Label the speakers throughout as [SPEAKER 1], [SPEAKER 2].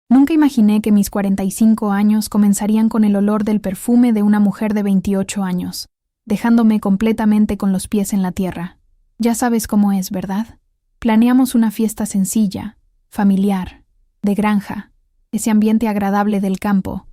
[SPEAKER 1] Nunca imaginé que mis 45 años comenzarían con el olor del perfume de una mujer de 28 años, dejándome completamente con los pies en la tierra. Ya sabes cómo es, ¿verdad? Planeamos una fiesta sencilla, familiar, de granja, ese ambiente agradable del campo.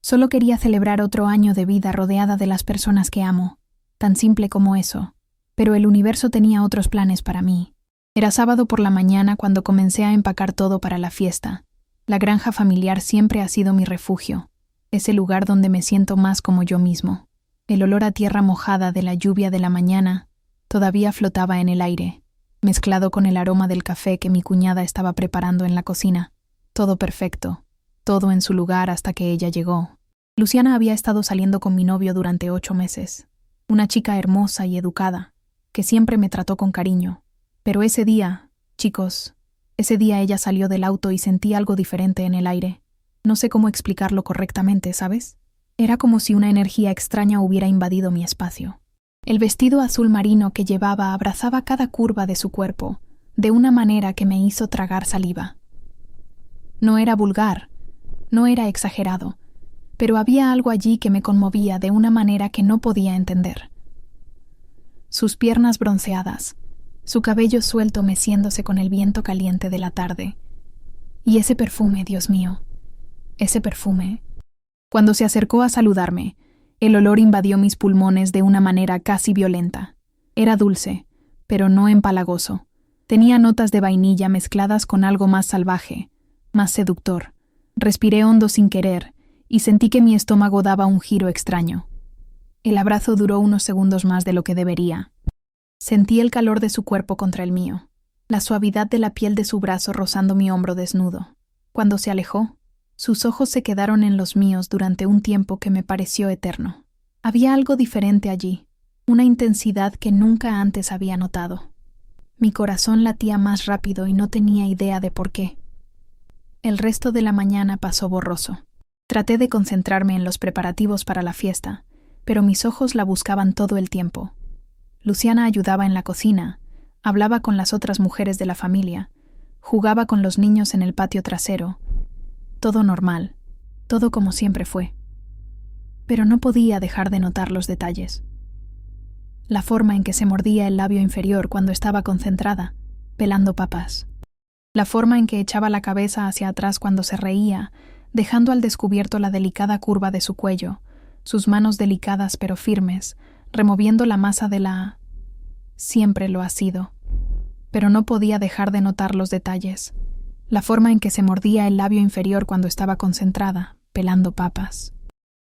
[SPEAKER 1] Solo quería celebrar otro año de vida rodeada de las personas que amo, tan simple como eso. Pero el universo tenía otros planes para mí. Era sábado por la mañana cuando comencé a empacar todo para la fiesta. La granja familiar siempre ha sido mi refugio, ese lugar donde me siento más como yo mismo. El olor a tierra mojada de la lluvia de la mañana todavía flotaba en el aire, mezclado con el aroma del café que mi cuñada estaba preparando en la cocina. Todo perfecto, todo en su lugar hasta que ella llegó. Luciana había estado saliendo con mi novio durante 8 meses. Una chica hermosa y educada, que siempre me trató con cariño. Pero ese día, chicos, ese día ella salió del auto y sentí algo diferente en el aire. No sé cómo explicarlo correctamente, ¿sabes? Era como si una energía extraña hubiera invadido mi espacio. El vestido azul marino que llevaba abrazaba cada curva de su cuerpo, de una manera que me hizo tragar saliva. No era vulgar, no era exagerado, pero había algo allí que me conmovía de una manera que no podía entender. Sus piernas bronceadas, su cabello suelto meciéndose con el viento caliente de la tarde. Y ese perfume, Dios mío, ese perfume. Cuando se acercó a saludarme, el olor invadió mis pulmones de una manera casi violenta. Era dulce, pero no empalagoso. Tenía notas de vainilla mezcladas con algo más salvaje, más seductor. Respiré hondo sin querer y sentí que mi estómago daba un giro extraño. El abrazo duró unos segundos más de lo que debería. Sentí el calor de su cuerpo contra el mío, la suavidad de la piel de su brazo rozando mi hombro desnudo. Cuando se alejó, sus ojos se quedaron en los míos durante un tiempo que me pareció eterno. Había algo diferente allí, una intensidad que nunca antes había notado. Mi corazón latía más rápido y no tenía idea de por qué. El resto de la mañana pasó borroso. Traté de concentrarme en los preparativos para la fiesta, pero mis ojos la buscaban todo el tiempo. Luciana ayudaba en la cocina, hablaba con las otras mujeres de la familia, jugaba con los niños en el patio trasero. Todo normal, todo como siempre fue. Pero no podía dejar de notar los detalles. La forma en que se mordía el labio inferior cuando estaba concentrada, pelando papas. La forma en que echaba la cabeza hacia atrás cuando se reía, dejando al descubierto la delicada curva de su cuello, sus manos delicadas pero firmes, removiendo la masa de la... Siempre lo ha sido. Pero no podía dejar de notar los detalles. La forma en que se mordía el labio inferior cuando estaba concentrada, pelando papas.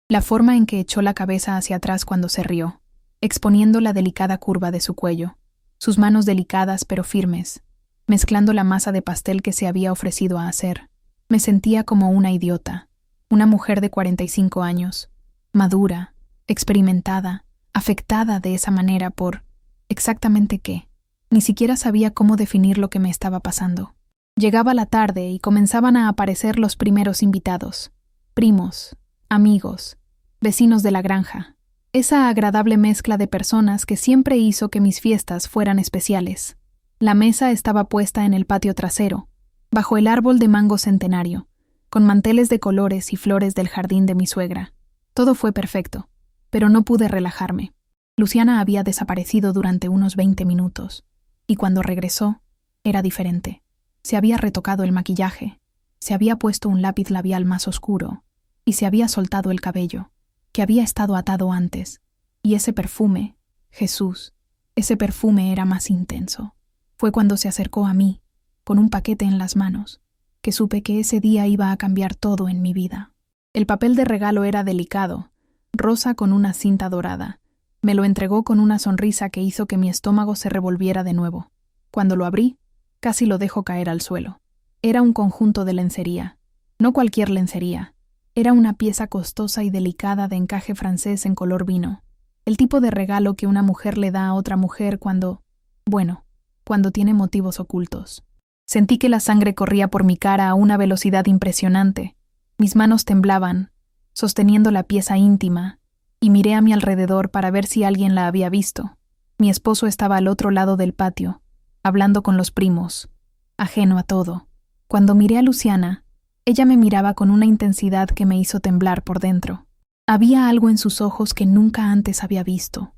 [SPEAKER 1] La forma en que echó la cabeza hacia atrás cuando se rió, exponiendo la delicada curva de su cuello, sus manos delicadas pero firmes, mezclando la masa de pastel que se había ofrecido a hacer. Me sentía como una idiota, una mujer de 45 años, madura, experimentada, afectada de esa manera por... ¿exactamente qué? Ni siquiera sabía cómo definir lo que me estaba pasando. Llegaba la tarde y comenzaban a aparecer los primeros invitados. Primos, amigos, vecinos de la granja. Esa agradable mezcla de personas que siempre hizo que mis fiestas fueran especiales. La mesa estaba puesta en el patio trasero, bajo el árbol de mango centenario, con manteles de colores y flores del jardín de mi suegra. Todo fue perfecto, pero no pude relajarme. Luciana había desaparecido durante unos 20 minutos, y cuando regresó, era diferente. Se había retocado el maquillaje, se había puesto un lápiz labial más oscuro, y se había soltado el cabello, que había estado atado antes, y ese perfume, Jesús, ese perfume era más intenso. Fue cuando se acercó a mí, con un paquete en las manos, que supe que ese día iba a cambiar todo en mi vida. El papel de regalo era delicado, rosa con una cinta dorada. Me lo entregó con una sonrisa que hizo que mi estómago se revolviera de nuevo. Cuando lo abrí, casi lo dejo caer al suelo. Era un conjunto de lencería. No cualquier lencería. Era una pieza costosa y delicada de encaje francés en color vino. El tipo de regalo que una mujer le da a otra mujer cuando tiene motivos ocultos. Sentí que la sangre corría por mi cara a una velocidad impresionante. Mis manos temblaban, sosteniendo la pieza íntima, y miré a mi alrededor para ver si alguien la había visto. Mi esposo estaba al otro lado del patio, hablando con los primos, ajeno a todo. Cuando miré a Luciana, Ella me miraba con una intensidad que me hizo temblar por dentro. Había algo en sus ojos que nunca antes había visto.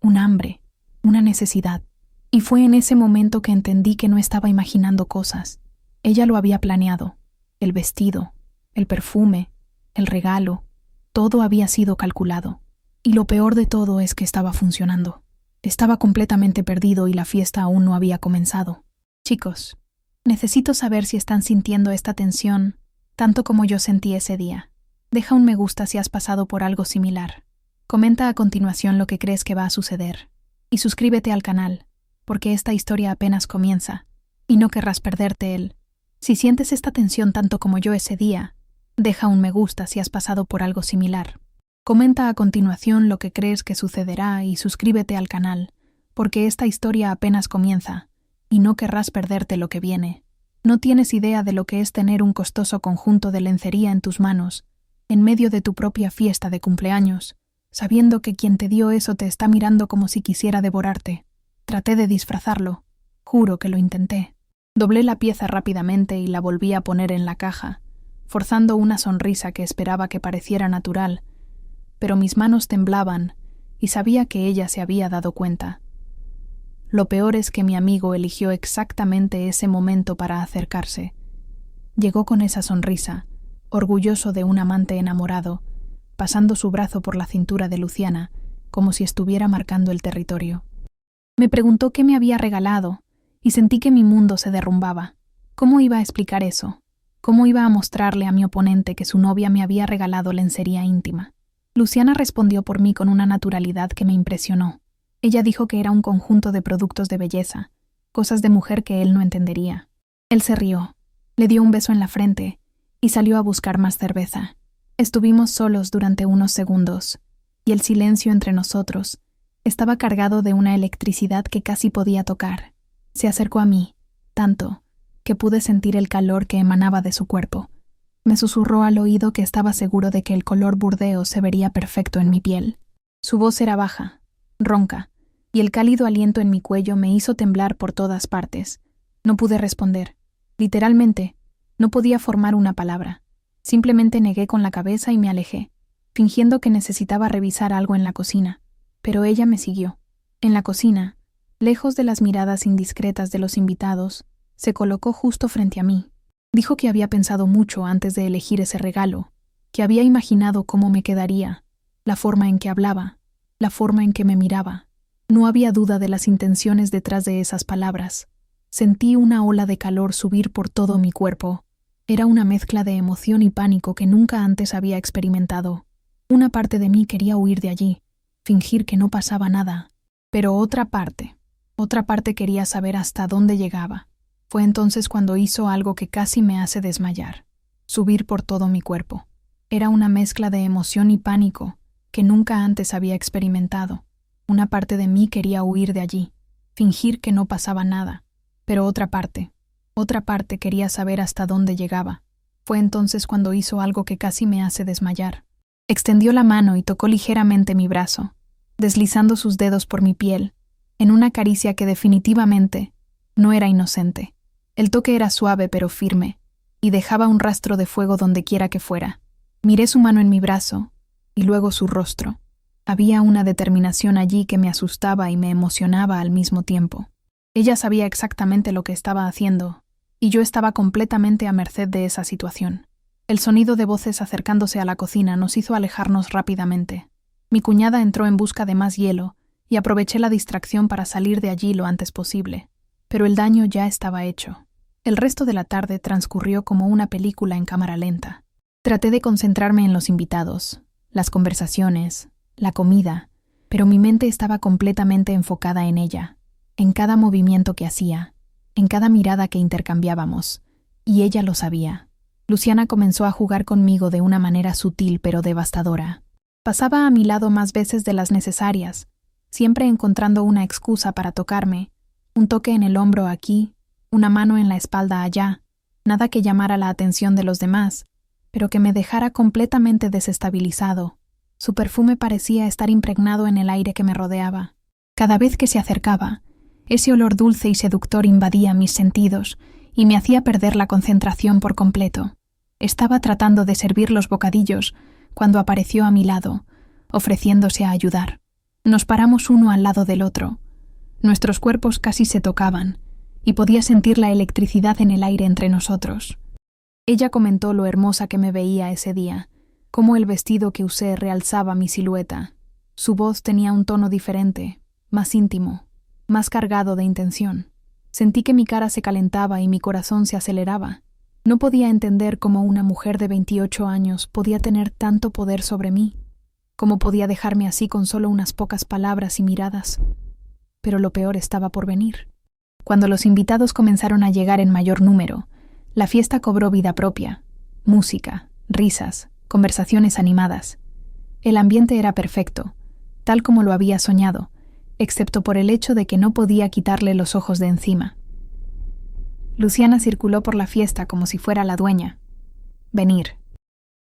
[SPEAKER 1] Un hambre, una necesidad. Y fue en ese momento que entendí que no estaba imaginando cosas. Ella lo había planeado. El vestido, el perfume, el regalo, todo había sido calculado. Y lo peor de todo es que estaba funcionando. Estaba completamente perdido y la fiesta aún no había comenzado. Chicos, necesito saber si están sintiendo esta tensión tanto como yo sentí ese día. Deja un me gusta si has pasado por algo similar. Comenta a continuación lo que crees que va a suceder. Y suscríbete al canal, porque esta historia apenas comienza, y no querrás perderte él. Si sientes esta tensión tanto como yo ese día, deja un me gusta si has pasado por algo similar. Comenta a continuación lo que crees que sucederá y suscríbete al canal, porque esta historia apenas comienza, y no querrás perderte lo que viene. No tienes idea de lo que es tener un costoso conjunto de lencería en tus manos, en medio de tu propia fiesta de cumpleaños, sabiendo que quien te dio eso te está mirando como si quisiera devorarte. Traté de disfrazarlo. Juro que lo intenté. Doblé la pieza rápidamente y la volví a poner en la caja, forzando una sonrisa que esperaba que pareciera natural, pero mis manos temblaban y sabía que ella se había dado cuenta. Lo peor es que mi amigo eligió exactamente ese momento para acercarse. Llegó con esa sonrisa, orgulloso de un amante enamorado, pasando su brazo por la cintura de Luciana, como si estuviera marcando el territorio. Me preguntó qué me había regalado, y sentí que mi mundo se derrumbaba. ¿Cómo iba a explicar eso? ¿Cómo iba a mostrarle a mi oponente que su novia me había regalado lencería íntima? Luciana respondió por mí con una naturalidad que me impresionó. Ella dijo que era un conjunto de productos de belleza, cosas de mujer que él no entendería. Él se rió, le dio un beso en la frente y salió a buscar más cerveza. Estuvimos solos durante unos segundos, y el silencio entre nosotros estaba cargado de una electricidad que casi podía tocar. Se acercó a mí, tanto, que pude sentir el calor que emanaba de su cuerpo. Me susurró al oído que estaba seguro de que el color burdeo se vería perfecto en mi piel. Su voz era baja, ronca, y el cálido aliento en mi cuello me hizo temblar por todas partes. No pude responder. Literalmente, no podía formar una palabra. Simplemente negué con la cabeza y me alejé, fingiendo que necesitaba revisar algo en la cocina. Pero ella me siguió. En la cocina, lejos de las miradas indiscretas de los invitados, se colocó justo frente a mí. Dijo que había pensado mucho antes de elegir ese regalo, que había imaginado cómo me quedaría, la forma en que hablaba, la forma en que me miraba. No había duda de las intenciones detrás de esas palabras. Sentí una ola de calor subir por todo mi cuerpo. Era una mezcla de emoción y pánico que nunca antes había experimentado. Una parte de mí quería huir de allí, fingir que no pasaba nada. Pero otra parte quería saber hasta dónde llegaba. Fue entonces cuando hizo algo que casi me hace desmayar. Subir por todo mi cuerpo. Era una mezcla de emoción y pánico que nunca antes había experimentado. Una parte de mí quería huir de allí, fingir que no pasaba nada. Pero otra parte quería saber hasta dónde llegaba. Fue entonces cuando hizo algo que casi me hace desmayar. Extendió la mano y tocó ligeramente mi brazo, deslizando sus dedos por mi piel, en una caricia que definitivamente no era inocente. El toque era suave pero firme, y dejaba un rastro de fuego donde quiera que fuera. Miré su mano en mi brazo, y luego su rostro. Había una determinación allí que me asustaba y me emocionaba al mismo tiempo. Ella sabía exactamente lo que estaba haciendo, y yo estaba completamente a merced de esa situación. El sonido de voces acercándose a la cocina nos hizo alejarnos rápidamente. Mi cuñada entró en busca de más hielo, y aproveché la distracción para salir de allí lo antes posible. Pero el daño ya estaba hecho. El resto de la tarde transcurrió como una película en cámara lenta. Traté de concentrarme en los invitados, las conversaciones, la comida, pero mi mente estaba completamente enfocada en ella, en cada movimiento que hacía, en cada mirada que intercambiábamos, y ella lo sabía. Luciana comenzó a jugar conmigo de una manera sutil pero devastadora. Pasaba a mi lado más veces de las necesarias, siempre encontrando una excusa para tocarme, un toque en el hombro aquí, una mano en la espalda allá, nada que llamara la atención de los demás, pero que me dejara completamente desestabilizado. Su perfume parecía estar impregnado en el aire que me rodeaba. Cada vez que se acercaba, ese olor dulce y seductor invadía mis sentidos y me hacía perder la concentración por completo. Estaba tratando de servir los bocadillos cuando apareció a mi lado, ofreciéndose a ayudar. Nos paramos uno al lado del otro. Nuestros cuerpos casi se tocaban, y podía sentir la electricidad en el aire entre nosotros. Ella comentó lo hermosa que me veía ese día, cómo el vestido que usé realzaba mi silueta. Su voz tenía un tono diferente, más íntimo, más cargado de intención. Sentí que mi cara se calentaba y mi corazón se aceleraba. No podía entender cómo una mujer de 28 años podía tener tanto poder sobre mí, cómo podía dejarme así con solo unas pocas palabras y miradas. Pero lo peor estaba por venir. Cuando los invitados comenzaron a llegar en mayor número, la fiesta cobró vida propia. Música, risas, conversaciones animadas. El ambiente era perfecto, tal como lo había soñado, excepto por el hecho de que no podía quitarle los ojos de encima. Luciana circuló por la fiesta como si fuera la dueña. Venir.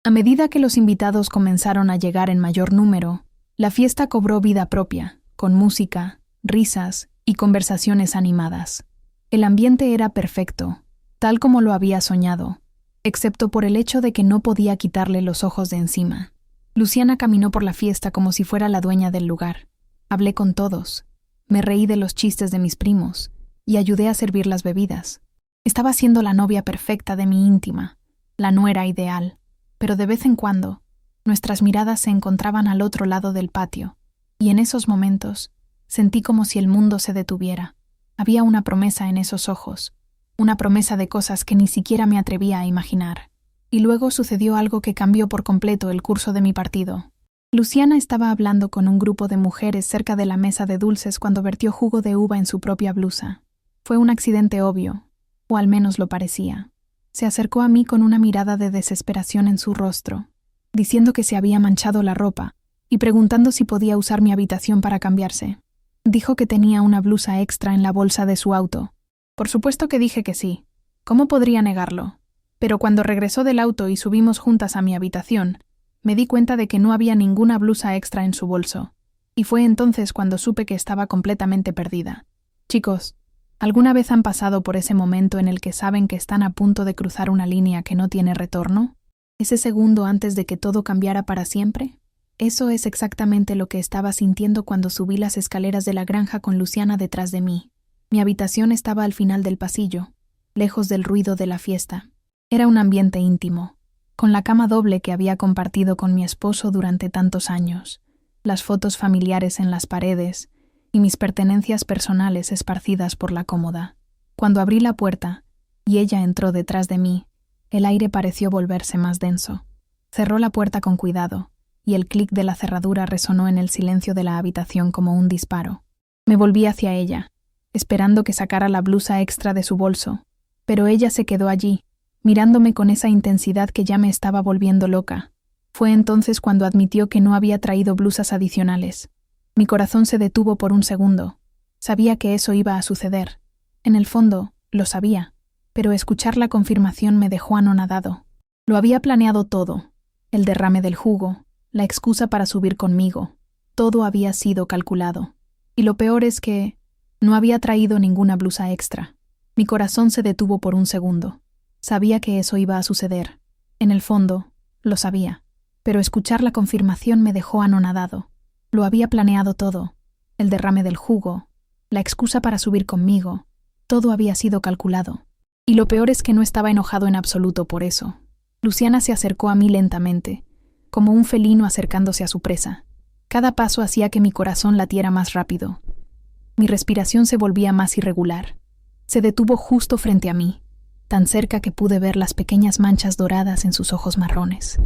[SPEAKER 1] A medida que los invitados comenzaron a llegar en mayor número, la fiesta cobró vida propia, con música, risas y conversaciones animadas. El ambiente era perfecto, tal como lo había soñado, excepto por el hecho de que no podía quitarle los ojos de encima. Luciana caminó por la fiesta como si fuera la dueña del lugar. Hablé con todos, me reí de los chistes de mis primos y ayudé a servir las bebidas. Estaba siendo la novia perfecta de mi íntima, la nuera ideal, pero de vez en cuando, nuestras miradas se encontraban al otro lado del patio, y en esos momentos sentí como si el mundo se detuviera. Había una promesa en esos ojos, una promesa de cosas que ni siquiera me atrevía a imaginar. Y luego sucedió algo que cambió por completo el curso de mi partido. Luciana estaba hablando con un grupo de mujeres cerca de la mesa de dulces cuando vertió jugo de uva en su propia blusa. Fue un accidente obvio, o al menos lo parecía. Se acercó a mí con una mirada de desesperación en su rostro, diciendo que se había manchado la ropa y preguntando si podía usar mi habitación para cambiarse. Dijo que tenía una blusa extra en la bolsa de su auto. Por supuesto que dije que sí. ¿Cómo podría negarlo? Pero cuando regresó del auto y subimos juntas a mi habitación, me di cuenta de que no había ninguna blusa extra en su bolso, y fue entonces cuando supe que estaba completamente perdida. Chicos, ¿alguna vez han pasado por ese momento en el que saben que están a punto de cruzar una línea que no tiene retorno? ¿Ese segundo antes de que todo cambiara para siempre? Eso es exactamente lo que estaba sintiendo cuando subí las escaleras de la granja con Luciana detrás de mí. Mi habitación estaba al final del pasillo, lejos del ruido de la fiesta. Era un ambiente íntimo, con la cama doble que había compartido con mi esposo durante tantos años, las fotos familiares en las paredes y mis pertenencias personales esparcidas por la cómoda. Cuando abrí la puerta y ella entró detrás de mí, el aire pareció volverse más denso. Cerró la puerta con cuidado, y el clic de la cerradura resonó en el silencio de la habitación como un disparo. Me volví hacia ella, esperando que sacara la blusa extra de su bolso, pero ella se quedó allí, mirándome con esa intensidad que ya me estaba volviendo loca. Fue entonces cuando admitió que no había traído blusas adicionales. Mi corazón se detuvo por un segundo. Sabía que eso iba a suceder. En el fondo, lo sabía, pero escuchar la confirmación me dejó anonadado. Lo había planeado todo, el derrame del jugo, la excusa para subir conmigo. Todo había sido calculado. Y lo peor es que no había traído ninguna blusa extra. Mi corazón se detuvo por un segundo. Sabía que eso iba a suceder. En el fondo, lo sabía. Pero escuchar la confirmación me dejó anonadado. Lo había planeado todo. El derrame del jugo, la excusa para subir conmigo. Todo había sido calculado. Y lo peor es que no estaba enojado en absoluto por eso. Luciana se acercó a mí lentamente, como un felino acercándose a su presa. Cada paso hacía que mi corazón latiera más rápido. Mi respiración se volvía más irregular. Se detuvo justo frente a mí, tan cerca que pude ver las pequeñas manchas doradas en sus ojos marrones.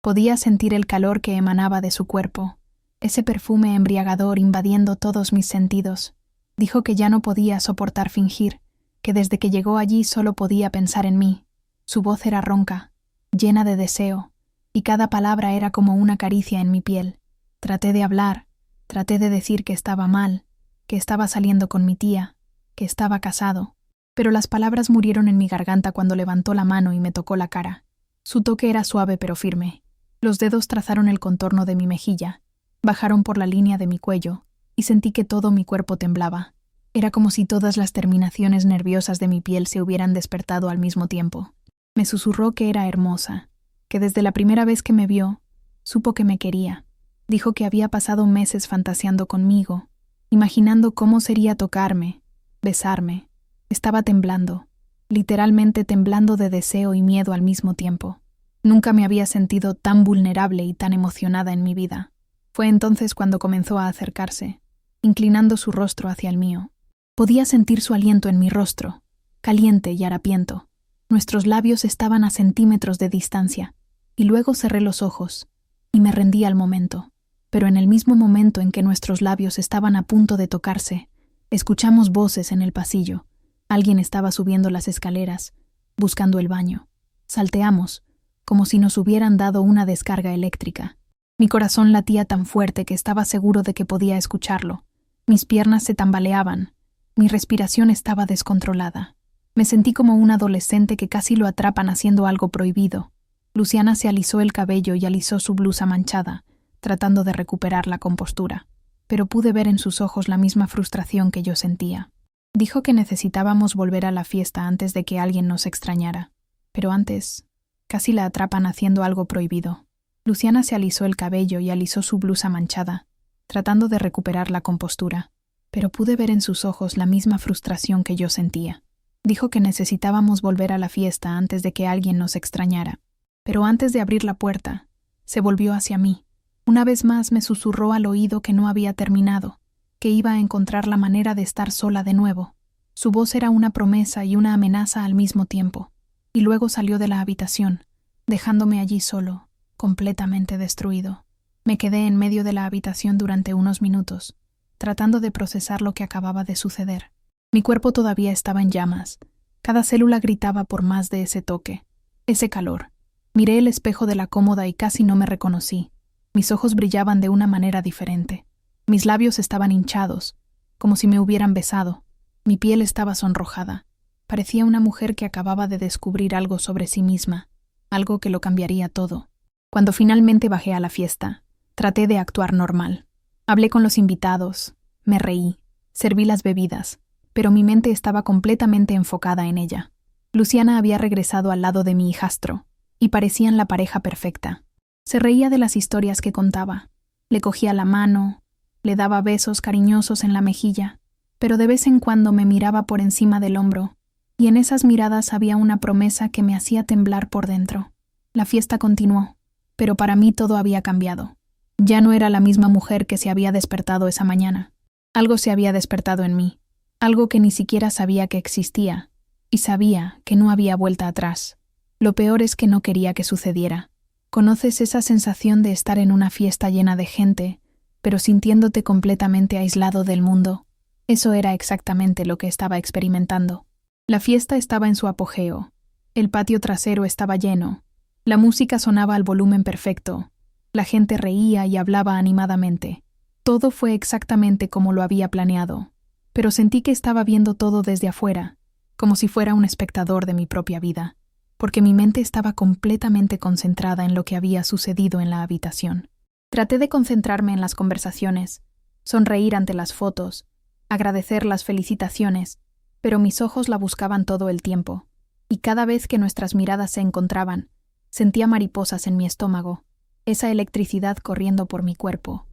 [SPEAKER 1] Podía sentir el calor que emanaba de su cuerpo, ese perfume embriagador invadiendo todos mis sentidos. Dijo que ya no podía soportar fingir, que desde que llegó allí solo podía pensar en mí. Su voz era ronca, llena de deseo, y cada palabra era como una caricia en mi piel. Traté de hablar, traté de decir que estaba mal, que estaba saliendo con mi tía, que estaba casado, pero las palabras murieron en mi garganta cuando levantó la mano y me tocó la cara. Su toque era suave pero firme. Los dedos trazaron el contorno de mi mejilla, bajaron por la línea de mi cuello, y sentí que todo mi cuerpo temblaba. Era como si todas las terminaciones nerviosas de mi piel se hubieran despertado al mismo tiempo. Me susurró que era hermosa, que desde la primera vez que me vio, supo que me quería. Dijo que había pasado meses fantaseando conmigo, imaginando cómo sería tocarme, besarme. Estaba temblando, literalmente temblando de deseo y miedo al mismo tiempo. Nunca me había sentido tan vulnerable y tan emocionada en mi vida. Fue entonces cuando comenzó a acercarse, inclinando su rostro hacia el mío. Podía sentir su aliento en mi rostro, caliente y harapiento. Nuestros labios estaban a centímetros de distancia, y luego cerré los ojos, y me rendí al momento. Pero en el mismo momento en que nuestros labios estaban a punto de tocarse, escuchamos voces en el pasillo. Alguien estaba subiendo las escaleras, buscando el baño. Salteamos, como si nos hubieran dado una descarga eléctrica. Mi corazón latía tan fuerte que estaba seguro de que podía escucharlo. Mis piernas se tambaleaban. Mi respiración estaba descontrolada. Me sentí como un adolescente que casi lo atrapan haciendo algo prohibido. Luciana se alisó el cabello y alisó su blusa manchada, tratando de recuperar la compostura, pero pude ver en sus ojos la misma frustración que yo sentía. Dijo que necesitábamos volver a la fiesta antes de que alguien nos extrañara, pero antes, casi la atrapan haciendo algo prohibido. Luciana se alisó el cabello y alisó su blusa manchada, tratando de recuperar la compostura, pero pude ver en sus ojos la misma frustración que yo sentía. Dijo que necesitábamos volver a la fiesta antes de que alguien nos extrañara, pero antes de abrir la puerta, se volvió hacia mí. Una vez más me susurró al oído que no había terminado, que iba a encontrar la manera de estar sola de nuevo. Su voz era una promesa y una amenaza al mismo tiempo, y luego salió de la habitación, dejándome allí solo, completamente destruido. Me quedé en medio de la habitación durante unos minutos, tratando de procesar lo que acababa de suceder. Mi cuerpo todavía estaba en llamas. Cada célula gritaba por más de ese toque, ese calor. Miré el espejo de la cómoda y casi no me reconocí. Mis ojos brillaban de una manera diferente. Mis labios estaban hinchados, como si me hubieran besado. Mi piel estaba sonrojada. Parecía una mujer que acababa de descubrir algo sobre sí misma, algo que lo cambiaría todo. Cuando finalmente bajé a la fiesta, traté de actuar normal. Hablé con los invitados, me reí, serví las bebidas, pero mi mente estaba completamente enfocada en ella. Luciana había regresado al lado de mi hijastro, y parecían la pareja perfecta. Se reía de las historias que contaba. Le cogía la mano, le daba besos cariñosos en la mejilla, pero de vez en cuando me miraba por encima del hombro, y en esas miradas había una promesa que me hacía temblar por dentro. La fiesta continuó, pero para mí todo había cambiado. Ya no era la misma mujer que se había despertado esa mañana. Algo se había despertado en mí, algo que ni siquiera sabía que existía, y sabía que no había vuelta atrás. Lo peor es que no quería que sucediera. ¿Conoces esa sensación de estar en una fiesta llena de gente, pero sintiéndote completamente aislado del mundo? Eso era exactamente lo que estaba experimentando. La fiesta estaba en su apogeo. El patio trasero estaba lleno. La música sonaba al volumen perfecto. La gente reía y hablaba animadamente. Todo fue exactamente como lo había planeado, pero sentí que estaba viendo todo desde afuera, como si fuera un espectador de mi propia vida, porque mi mente estaba completamente concentrada en lo que había sucedido en la habitación. Traté de concentrarme en las conversaciones, sonreír ante las fotos, agradecer las felicitaciones, pero mis ojos la buscaban todo el tiempo, y cada vez que nuestras miradas se encontraban, sentía mariposas en mi estómago, esa electricidad corriendo por mi cuerpo.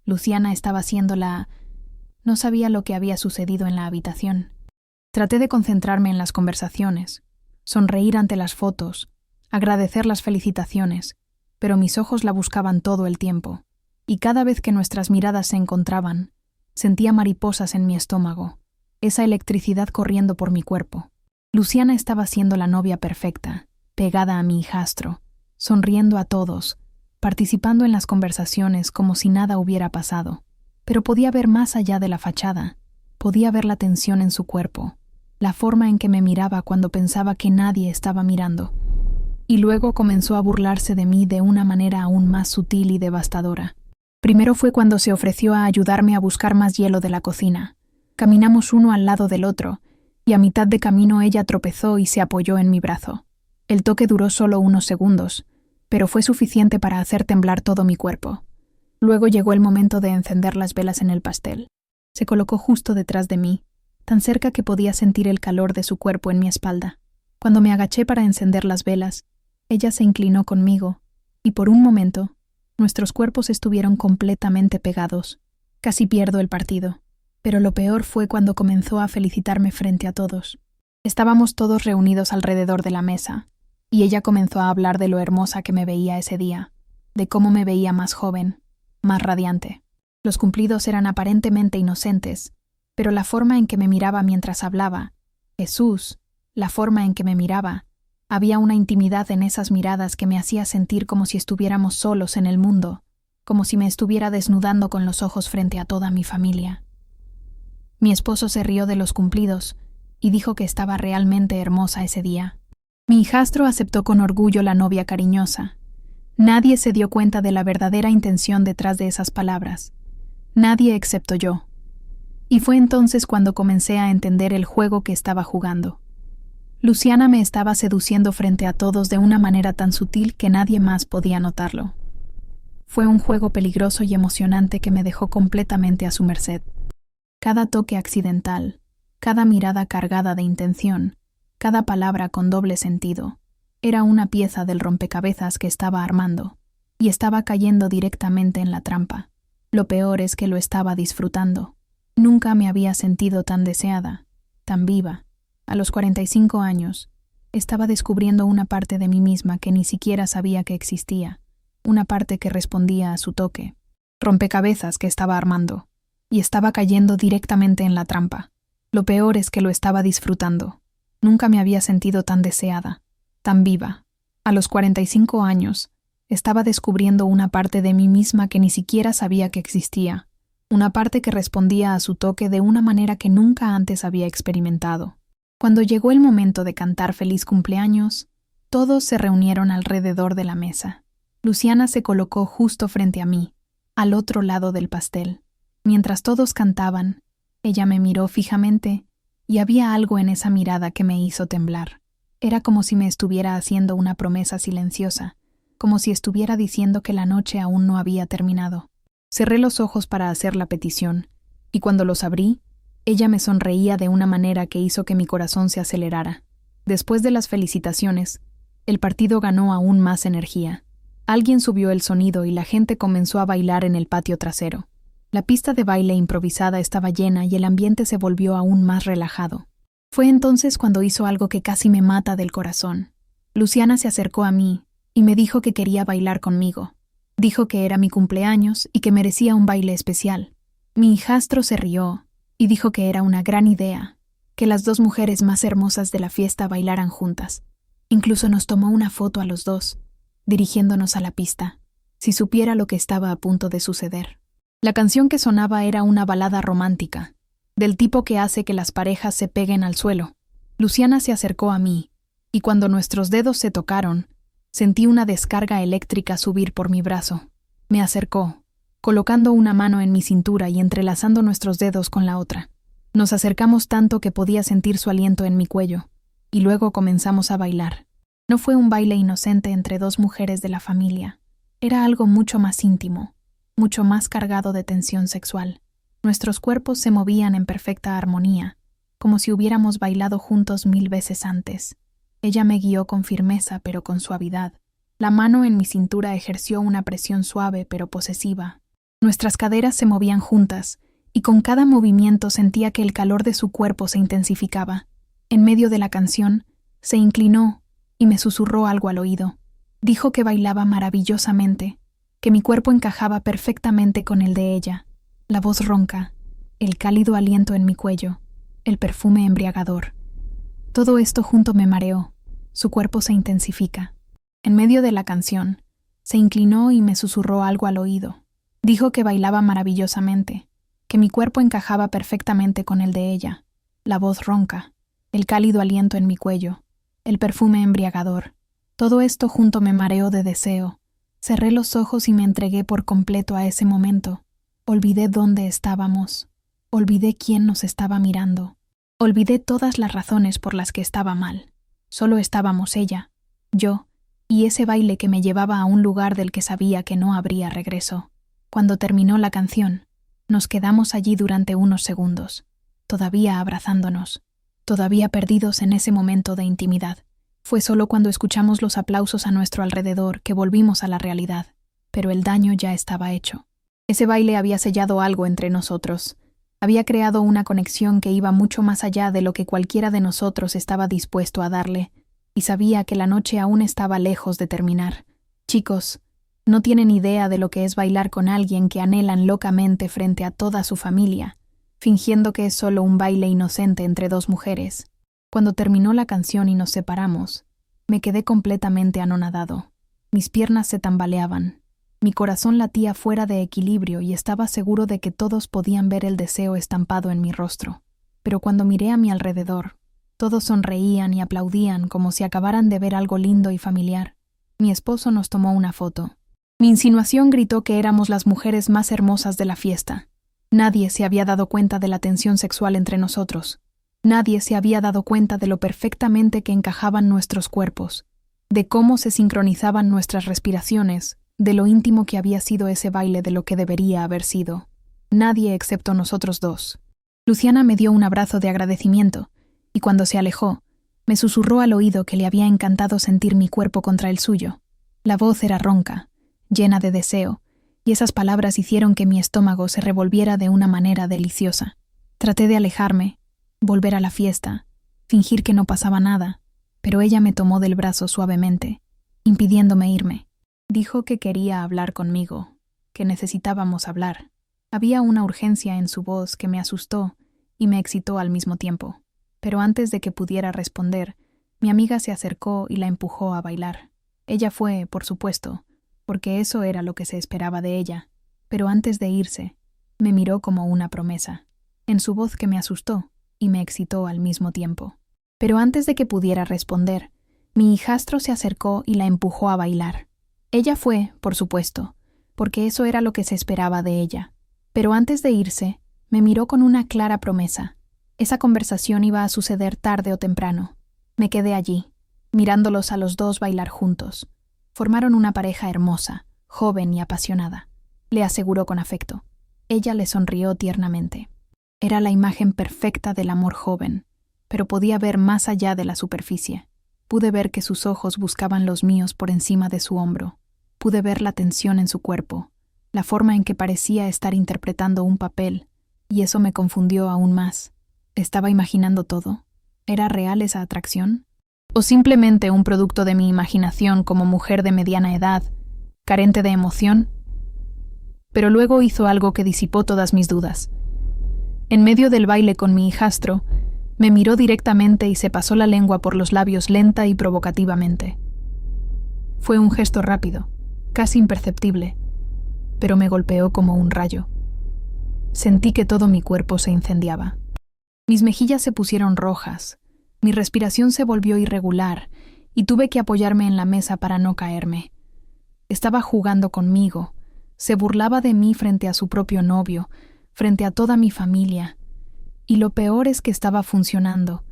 [SPEAKER 1] Luciana estaba haciéndola. No sabía lo que había sucedido en la habitación. Traté de concentrarme en las conversaciones, sonreír ante las fotos, agradecer las felicitaciones, pero mis ojos la buscaban todo el tiempo, y cada vez que nuestras miradas se encontraban, sentía mariposas en mi estómago, esa electricidad corriendo por mi cuerpo. Luciana estaba siendo la novia perfecta, pegada a mi hijastro, sonriendo a todos, participando en las conversaciones como si nada hubiera pasado. Pero podía ver más allá de la fachada, podía ver la tensión en su cuerpo, la forma en que me miraba cuando pensaba que nadie estaba mirando. Y luego comenzó a burlarse de mí de una manera aún más sutil y devastadora. Primero fue cuando se ofreció a ayudarme a buscar más hielo de la cocina. Caminamos uno al lado del otro, y a mitad de camino ella tropezó y se apoyó en mi brazo. El toque duró solo unos segundos, pero fue suficiente para hacer temblar todo mi cuerpo. Luego llegó el momento de encender las velas en el pastel. Se colocó justo detrás de mí, tan cerca que podía sentir el calor de su cuerpo en mi espalda. Cuando me agaché para encender las velas, ella se inclinó conmigo, y por un momento, nuestros cuerpos estuvieron completamente pegados. Casi pierdo el partido, pero lo peor fue cuando comenzó a felicitarme frente a todos. Estábamos todos reunidos alrededor de la mesa, y ella comenzó a hablar de lo hermosa que me veía ese día, de cómo me veía más joven, más radiante. Los cumplidos eran aparentemente inocentes, pero la forma en que me miraba mientras hablaba, Jesús, la forma en que me miraba, había una intimidad en esas miradas que me hacía sentir como si estuviéramos solos en el mundo, como si me estuviera desnudando con los ojos frente a toda mi familia. Mi esposo se rió de los cumplidos y dijo que estaba realmente hermosa ese día. Mi hijastro aceptó con orgullo la novia cariñosa. Nadie se dio cuenta de la verdadera intención detrás de esas palabras. Nadie excepto yo. Y fue entonces cuando comencé a entender el juego que estaba jugando. Luciana me estaba seduciendo frente a todos de una manera tan sutil que nadie más podía notarlo. Fue un juego peligroso y emocionante que me dejó completamente a su merced. Cada toque accidental, cada mirada cargada de intención, cada palabra con doble sentido, era una pieza del rompecabezas que estaba armando, y estaba cayendo directamente en la trampa. Lo peor es que lo estaba disfrutando. Nunca me había sentido tan deseada, tan viva. A los 45 años, estaba descubriendo una parte de mí misma que ni siquiera sabía que existía, una parte que respondía a su toque. Rompecabezas que estaba armando, y estaba cayendo directamente en la trampa. Lo peor es que lo estaba disfrutando. Nunca me había sentido tan deseada, tan viva. A los 45 años, estaba descubriendo una parte de mí misma que ni siquiera sabía que existía, una parte que respondía a su toque de una manera que nunca antes había experimentado. Cuando llegó el momento de cantar feliz cumpleaños, todos se reunieron alrededor de la mesa. Luciana se colocó justo frente a mí, al otro lado del pastel. Mientras todos cantaban, ella me miró fijamente y había algo en esa mirada que me hizo temblar. Era como si me estuviera haciendo una promesa silenciosa, como si estuviera diciendo que la noche aún no había terminado. Cerré los ojos para hacer la petición, y cuando los abrí, ella me sonreía de una manera que hizo que mi corazón se acelerara. Después de las felicitaciones, el partido ganó aún más energía. Alguien subió el sonido y la gente comenzó a bailar en el patio trasero. La pista de baile improvisada estaba llena y el ambiente se volvió aún más relajado. Fue entonces cuando hizo algo que casi me mata del corazón. Luciana se acercó a mí y me dijo que quería bailar conmigo. Dijo que era mi cumpleaños y que merecía un baile especial. Mi hijastro se rió y dijo que era una gran idea, que las dos mujeres más hermosas de la fiesta bailaran juntas. Incluso nos tomó una foto a los dos, dirigiéndonos a la pista, si supiera lo que estaba a punto de suceder. La canción que sonaba era una balada romántica, del tipo que hace que las parejas se peguen al suelo. Luciana se acercó a mí, y cuando nuestros dedos se tocaron, sentí una descarga eléctrica subir por mi brazo. Me acercó, colocando una mano en mi cintura y entrelazando nuestros dedos con la otra. Nos acercamos tanto que podía sentir su aliento en mi cuello, y luego comenzamos a bailar. No fue un baile inocente entre dos mujeres de la familia. Era algo mucho más íntimo, mucho más cargado de tensión sexual. Nuestros cuerpos se movían en perfecta armonía, como si hubiéramos bailado juntos 1000 veces antes. Ella me guió con firmeza pero con suavidad. La mano en mi cintura ejerció una presión suave pero posesiva. Nuestras caderas se movían juntas, y con cada movimiento sentía que el calor de su cuerpo se intensificaba. En medio de la canción, se inclinó y me susurró algo al oído. Dijo que bailaba maravillosamente, que mi cuerpo encajaba perfectamente con el de ella. La voz ronca, el cálido aliento en mi cuello, el perfume embriagador. Todo esto junto me mareó. Su cuerpo se intensifica. En medio de la canción, se inclinó y me susurró algo al oído. Dijo que bailaba maravillosamente, que mi cuerpo encajaba perfectamente con el de ella. La voz ronca, el cálido aliento en mi cuello, el perfume embriagador. Todo esto junto me mareó de deseo. Cerré los ojos y me entregué por completo a ese momento. Olvidé dónde estábamos. Olvidé quién nos estaba mirando. Olvidé todas las razones por las que estaba mal. Solo estábamos ella, yo, y ese baile que me llevaba a un lugar del que sabía que no habría regreso. Cuando terminó la canción, nos quedamos allí durante unos segundos, todavía abrazándonos, todavía perdidos en ese momento de intimidad. Fue solo cuando escuchamos los aplausos a nuestro alrededor que volvimos a la realidad, pero el daño ya estaba hecho. Ese baile había sellado algo entre nosotros. Había creado una conexión que iba mucho más allá de lo que cualquiera de nosotros estaba dispuesto a darle, y sabía que la noche aún estaba lejos de terminar. Chicos, no tienen idea de lo que es bailar con alguien que anhelan locamente frente a toda su familia, fingiendo que es solo un baile inocente entre dos mujeres. Cuando terminó la canción y nos separamos, me quedé completamente anonadado. Mis piernas se tambaleaban. Mi corazón latía fuera de equilibrio y estaba seguro de que todos podían ver el deseo estampado en mi rostro. Pero cuando miré a mi alrededor, todos sonreían y aplaudían como si acabaran de ver algo lindo y familiar. Mi esposo nos tomó una foto. Mi insinuación gritó que éramos las mujeres más hermosas de la fiesta. Nadie se había dado cuenta de la tensión sexual entre nosotros. Nadie se había dado cuenta de lo perfectamente que encajaban nuestros cuerpos, de cómo se sincronizaban nuestras respiraciones, de lo íntimo que había sido ese baile de lo que debería haber sido. Nadie excepto nosotros dos. Luciana me dio un abrazo de agradecimiento, y cuando se alejó, me susurró al oído que le había encantado sentir mi cuerpo contra el suyo. La voz era ronca, llena de deseo, y esas palabras hicieron que mi estómago se revolviera de una manera deliciosa. Traté de alejarme, volver a la fiesta, fingir que no pasaba nada, pero ella me tomó del brazo suavemente, impidiéndome irme. Dijo que quería hablar conmigo, que necesitábamos hablar. Había una urgencia en su voz que me asustó y me excitó al mismo tiempo. Pero antes de que pudiera responder, mi amiga se acercó y la empujó a bailar. Ella fue, por supuesto, porque eso era lo que se esperaba de ella. Pero antes de irse, me miró como una promesa, en su voz que me asustó y me excitó al mismo tiempo. Pero antes de que pudiera responder, mi hijastro se acercó y la empujó a bailar. Ella fue, por supuesto, porque eso era lo que se esperaba de ella. Pero antes de irse, me miró con una clara promesa. Esa conversación iba a suceder tarde o temprano. Me quedé allí, mirándolos a los dos bailar juntos. Formaron una pareja hermosa, joven y apasionada, le aseguró con afecto. Ella le sonrió tiernamente. Era la imagen perfecta del amor joven, pero podía ver más allá de la superficie. Pude ver que sus ojos buscaban los míos por encima de su hombro. Pude ver la tensión en su cuerpo, la forma en que parecía estar interpretando un papel, y eso me confundió aún más. ¿Estaba imaginando todo? ¿Era real esa atracción? ¿O simplemente un producto de mi imaginación como mujer de mediana edad, carente de emoción? Pero luego hizo algo que disipó todas mis dudas. En medio del baile con mi hijastro, me miró directamente y se pasó la lengua por los labios lenta y provocativamente. Fue un gesto rápido, casi imperceptible, pero me golpeó como un rayo. Sentí que todo mi cuerpo se incendiaba. Mis mejillas se pusieron rojas, mi respiración se volvió irregular y tuve que apoyarme en la mesa para no caerme. Estaba jugando conmigo, se burlaba de mí frente a su propio novio, frente a toda mi familia. Y lo peor es que estaba funcionando.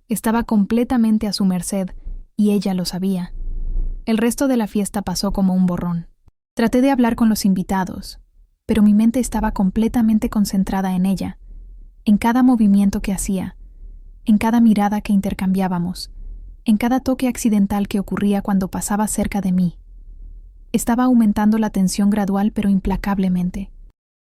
[SPEAKER 1] Estaba completamente a su merced, y ella lo sabía. El resto de la fiesta pasó como un borrón. Traté de hablar con los invitados, pero mi mente estaba completamente concentrada en ella, en cada movimiento que hacía, en cada mirada que intercambiábamos, en cada toque accidental que ocurría cuando pasaba cerca de mí. Estaba aumentando la tensión gradual pero implacablemente.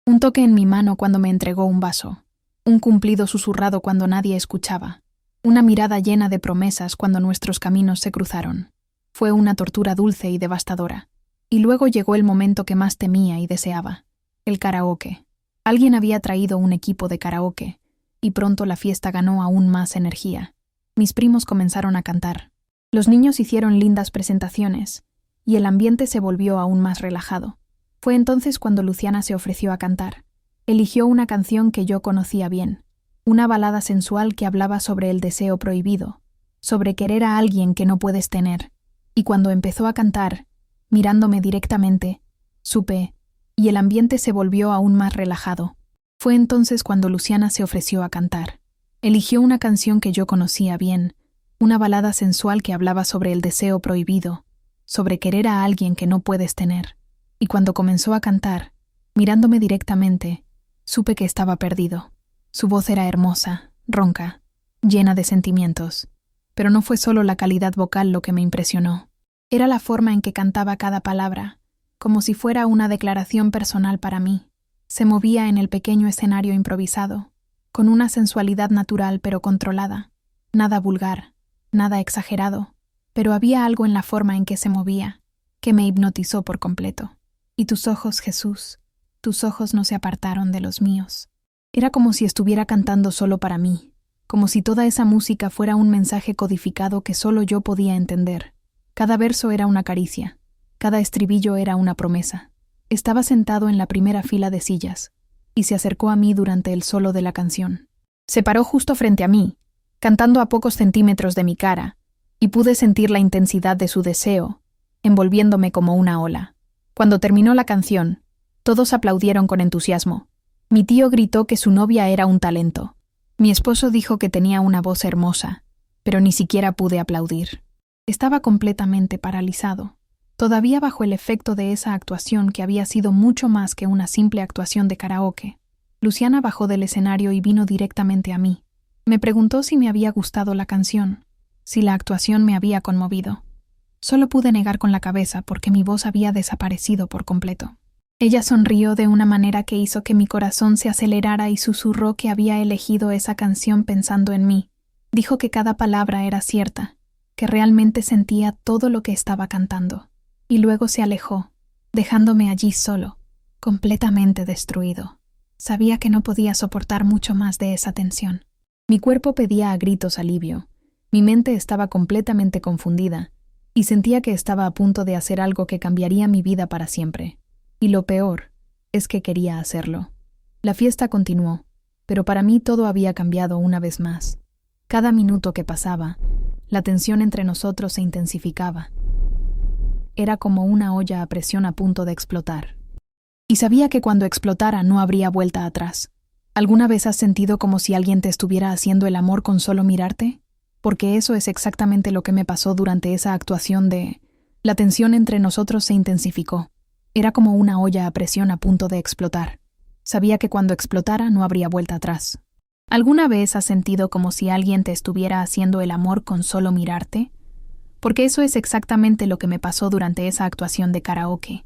[SPEAKER 1] Un toque en mi mano cuando me entregó un vaso. Un cumplido susurrado cuando nadie escuchaba. Una mirada llena de promesas cuando nuestros caminos se cruzaron. Fue una tortura dulce y devastadora. Y luego llegó el momento que más temía y deseaba. El karaoke. Alguien había traído un equipo de karaoke, y pronto la fiesta ganó aún más energía. Mis primos comenzaron a cantar. Los niños hicieron lindas presentaciones, y el ambiente se volvió aún más relajado. Fue entonces cuando Luciana se ofreció a cantar. Eligió una canción que yo conocía bien, una balada sensual que hablaba sobre el deseo prohibido, sobre querer a alguien que no puedes tener. Y cuando empezó a cantar, mirándome directamente, supe, y el ambiente se volvió aún más relajado. Fue entonces cuando Luciana se ofreció a cantar. Eligió una canción que yo conocía bien, una balada sensual que hablaba sobre el deseo prohibido, sobre querer a alguien que no puedes tener. Y cuando comenzó a cantar, mirándome directamente, supe que estaba perdido. Su voz era hermosa, ronca, llena de sentimientos. Pero no fue solo la calidad vocal lo que me impresionó. Era la forma en que cantaba cada palabra, como si fuera una declaración personal para mí. Se movía en el pequeño escenario improvisado, con una sensualidad natural pero controlada. Nada vulgar, nada exagerado, pero había algo en la forma en que se movía, que me hipnotizó por completo. Y tus ojos, Jesús, tus ojos no se apartaron de los míos. Era como si estuviera cantando solo para mí, como si toda esa música fuera un mensaje codificado que solo yo podía entender. Cada verso era una caricia, cada estribillo era una promesa. Estaba sentado en la primera fila de sillas, y se acercó a mí durante el solo de la canción. Se paró justo frente a mí, cantando a pocos centímetros de mi cara, y pude sentir la intensidad de su deseo, envolviéndome como una ola. Cuando terminó la canción, todos aplaudieron con entusiasmo. Mi tío gritó que su novia era un talento. Mi esposo dijo que tenía una voz hermosa, pero ni siquiera pude aplaudir. Estaba completamente paralizado, todavía bajo el efecto de esa actuación que había sido mucho más que una simple actuación de karaoke. Luciana bajó del escenario y vino directamente a mí. Me preguntó si me había gustado la canción, si la actuación me había conmovido. Solo pude negar con la cabeza porque mi voz había desaparecido por completo. Ella sonrió de una manera que hizo que mi corazón se acelerara y susurró que había elegido esa canción pensando en mí. Dijo que cada palabra era cierta, que realmente sentía todo lo que estaba cantando. Y luego se alejó, dejándome allí solo, completamente destruido. Sabía que no podía soportar mucho más de esa tensión. Mi cuerpo pedía a gritos alivio. Mi mente estaba completamente confundida, y sentía que estaba a punto de hacer algo que cambiaría mi vida para siempre. Y lo peor es que quería hacerlo. La fiesta continuó, pero para mí todo había cambiado una vez más. Cada minuto que pasaba, la tensión entre nosotros se intensificaba. Era como una olla a presión a punto de explotar. Y sabía que cuando explotara no habría vuelta atrás. ¿Alguna vez has sentido como si alguien te estuviera haciendo el amor con solo mirarte? Porque eso es exactamente lo que me pasó durante esa actuación de... La tensión entre nosotros se intensificó. Era como una olla a presión a punto de explotar. Sabía que cuando explotara no habría vuelta atrás. ¿Alguna vez has sentido como si alguien te estuviera haciendo el amor con solo mirarte? Porque eso es exactamente lo que me pasó durante esa actuación de karaoke.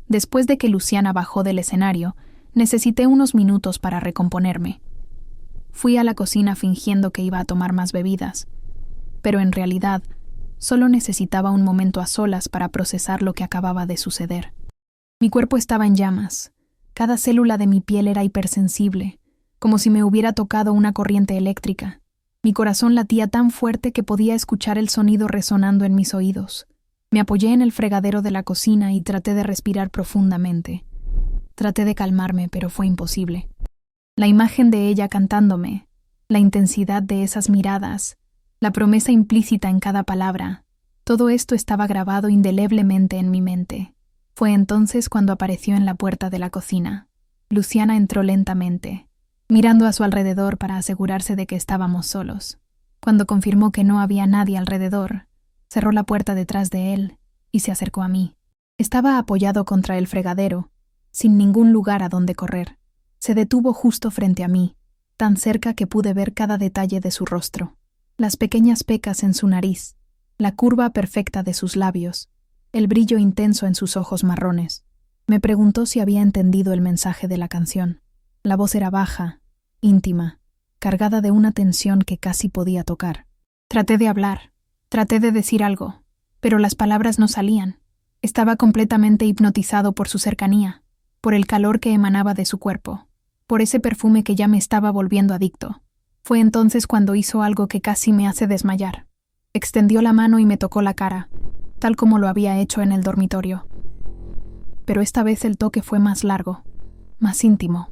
[SPEAKER 1] Después de que Luciana bajó del escenario, necesité unos minutos para recomponerme. Fui a la cocina fingiendo que iba a tomar más bebidas, pero en realidad solo necesitaba un momento a solas para procesar lo que acababa de suceder. Mi cuerpo estaba en llamas. Cada célula de mi piel era hipersensible, como si me hubiera tocado una corriente eléctrica. Mi corazón latía tan fuerte que podía escuchar el sonido resonando en mis oídos. Me apoyé en el fregadero de la cocina y traté de respirar profundamente. Traté de calmarme, pero fue imposible. La imagen de ella cantándome, la intensidad de esas miradas, la promesa implícita en cada palabra, todo esto estaba grabado indeleblemente en mi mente. Fue entonces cuando apareció en la puerta de la cocina. Luciana entró lentamente, mirando a su alrededor para asegurarse de que estábamos solos. Cuando confirmó que no había nadie alrededor, cerró la puerta detrás de él y se acercó a mí. Estaba apoyado contra el fregadero, sin ningún lugar a donde correr. Se detuvo justo frente a mí, tan cerca que pude ver cada detalle de su rostro. Las pequeñas pecas en su nariz, la curva perfecta de sus labios, el brillo intenso en sus ojos marrones. Me preguntó si había entendido el mensaje de la canción. La voz era baja, íntima, cargada de una tensión que casi podía tocar. Traté de hablar, traté de decir algo, pero las palabras no salían. Estaba completamente hipnotizado por su cercanía, por el calor que emanaba de su cuerpo, por ese perfume que ya me estaba volviendo adicto. Fue entonces cuando hizo algo que casi me hace desmayar. Extendió la mano y me tocó la cara, tal como lo había hecho en el dormitorio. Pero esta vez el toque fue más largo, más íntimo.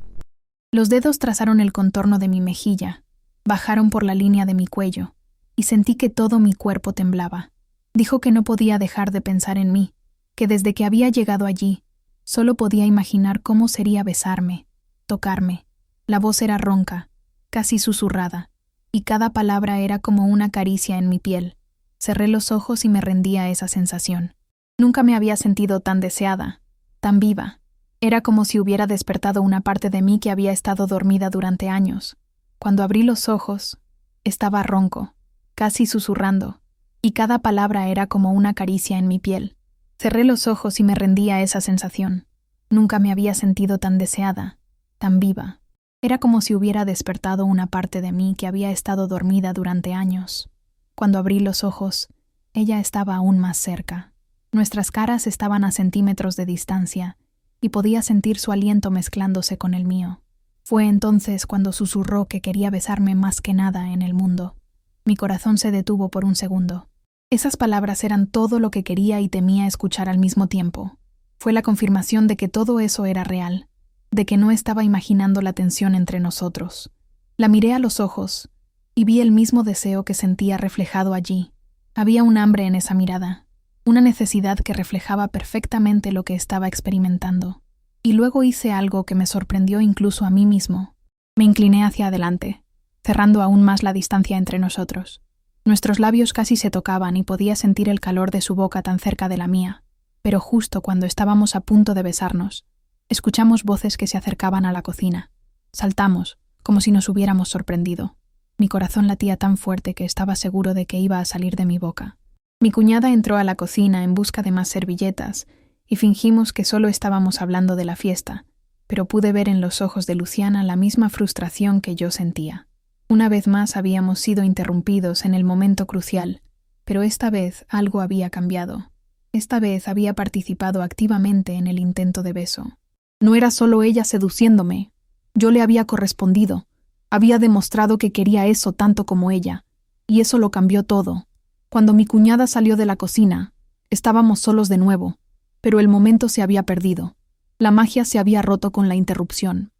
[SPEAKER 1] Los dedos trazaron el contorno de mi mejilla, bajaron por la línea de mi cuello, y sentí que todo mi cuerpo temblaba. Dijo que no podía dejar de pensar en mí, que desde que había llegado allí, solo podía imaginar cómo sería besarme, tocarme. La voz era ronca, casi susurrada, y cada palabra era como una caricia en mi piel. Cerré los ojos y me rendí a esa sensación. Nunca me había sentido tan deseada, tan viva. Era como si hubiera despertado una parte de mí que había estado dormida durante años. Cuando abrí los ojos, estaba ronco, casi susurrando, y cada palabra era como una caricia en mi piel. Cerré los ojos y me rendí a esa sensación. Nunca me había sentido tan deseada, tan viva. Era como si hubiera despertado una parte de mí que había estado dormida durante años. Cuando abrí los ojos, ella estaba aún más cerca. Nuestras caras estaban a centímetros de distancia, y podía sentir su aliento mezclándose con el mío. Fue entonces cuando susurró que quería besarme más que nada en el mundo. Mi corazón se detuvo por un segundo. Esas palabras eran todo lo que quería y temía escuchar al mismo tiempo. Fue la confirmación de que todo eso era real, de que no estaba imaginando la tensión entre nosotros. La miré a los ojos y vi el mismo deseo que sentía reflejado allí. Había un hambre en esa mirada, una necesidad que reflejaba perfectamente lo que estaba experimentando. Y luego hice algo que me sorprendió incluso a mí mismo. Me incliné hacia adelante, cerrando aún más la distancia entre nosotros. Nuestros labios casi se tocaban y podía sentir el calor de su boca tan cerca de la mía. Pero justo cuando estábamos a punto de besarnos, escuchamos voces que se acercaban a la cocina. Saltamos, como si nos hubiéramos sorprendido. Mi corazón latía tan fuerte que estaba seguro de que iba a salir de mi boca. Mi cuñada entró a la cocina en busca de más servilletas y fingimos que solo estábamos hablando de la fiesta, pero pude ver en los ojos de Luciana la misma frustración que yo sentía. Una vez más habíamos sido interrumpidos en el momento crucial, pero esta vez algo había cambiado. Esta vez había participado activamente en el intento de beso. No era solo ella seduciéndome, yo le había correspondido, había demostrado que quería eso tanto como ella, y eso lo cambió todo. Cuando mi cuñada salió de la cocina, estábamos solos de nuevo, pero el momento se había perdido. La magia se había roto con la interrupción.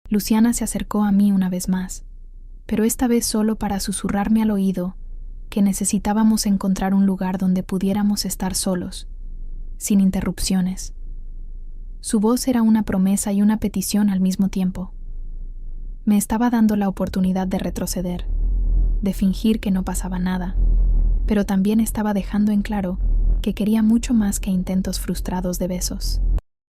[SPEAKER 1] Luciana se acercó a mí una vez más, pero esta vez solo para susurrarme al oído que necesitábamos encontrar un lugar donde pudiéramos estar solos, sin interrupciones. Su voz era una promesa y una petición al mismo tiempo. Me estaba dando la oportunidad de retroceder, de fingir que no pasaba nada, pero también estaba dejando en claro que quería mucho más que intentos frustrados de besos.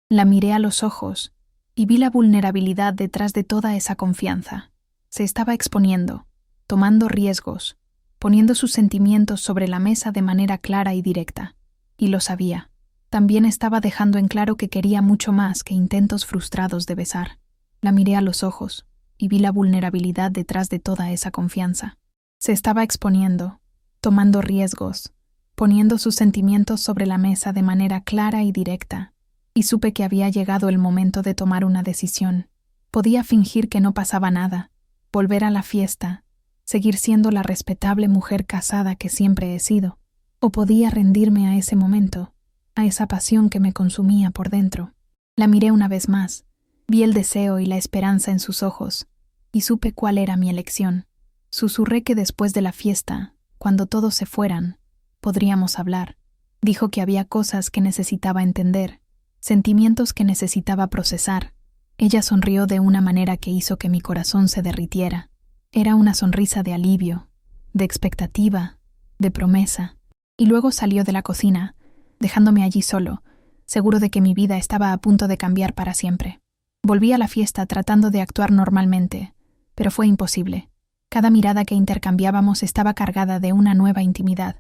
[SPEAKER 1] La miré a los ojos y vi la vulnerabilidad detrás de toda esa confianza. Se estaba exponiendo, tomando riesgos, poniendo sus sentimientos sobre la mesa de manera clara y directa. Y lo sabía. También estaba dejando en claro que quería mucho más que intentos frustrados de besar. La miré a los ojos y vi la vulnerabilidad detrás de toda esa confianza. Se estaba exponiendo, tomando riesgos, poniendo sus sentimientos sobre la mesa de manera clara y directa. Y supe que había llegado el momento de tomar una decisión. Podía fingir que no pasaba nada, volver a la fiesta, seguir siendo la respetable mujer casada que siempre he sido, o podía rendirme a ese momento, a esa pasión que me consumía por dentro. La miré una vez más, vi el deseo y la esperanza en sus ojos, y supe cuál era mi elección. Susurré que después de la fiesta, cuando todos se fueran, podríamos hablar. Dijo que había cosas que necesitaba entender, sentimientos que necesitaba procesar. Ella sonrió de una manera que hizo que mi corazón se derritiera. Era una sonrisa de alivio, de expectativa, de promesa. Y luego salió de la cocina, dejándome allí solo, seguro de que mi vida estaba a punto de cambiar para siempre. Volví a la fiesta tratando de actuar normalmente, pero fue imposible. Cada mirada que intercambiábamos estaba cargada de una nueva intimidad,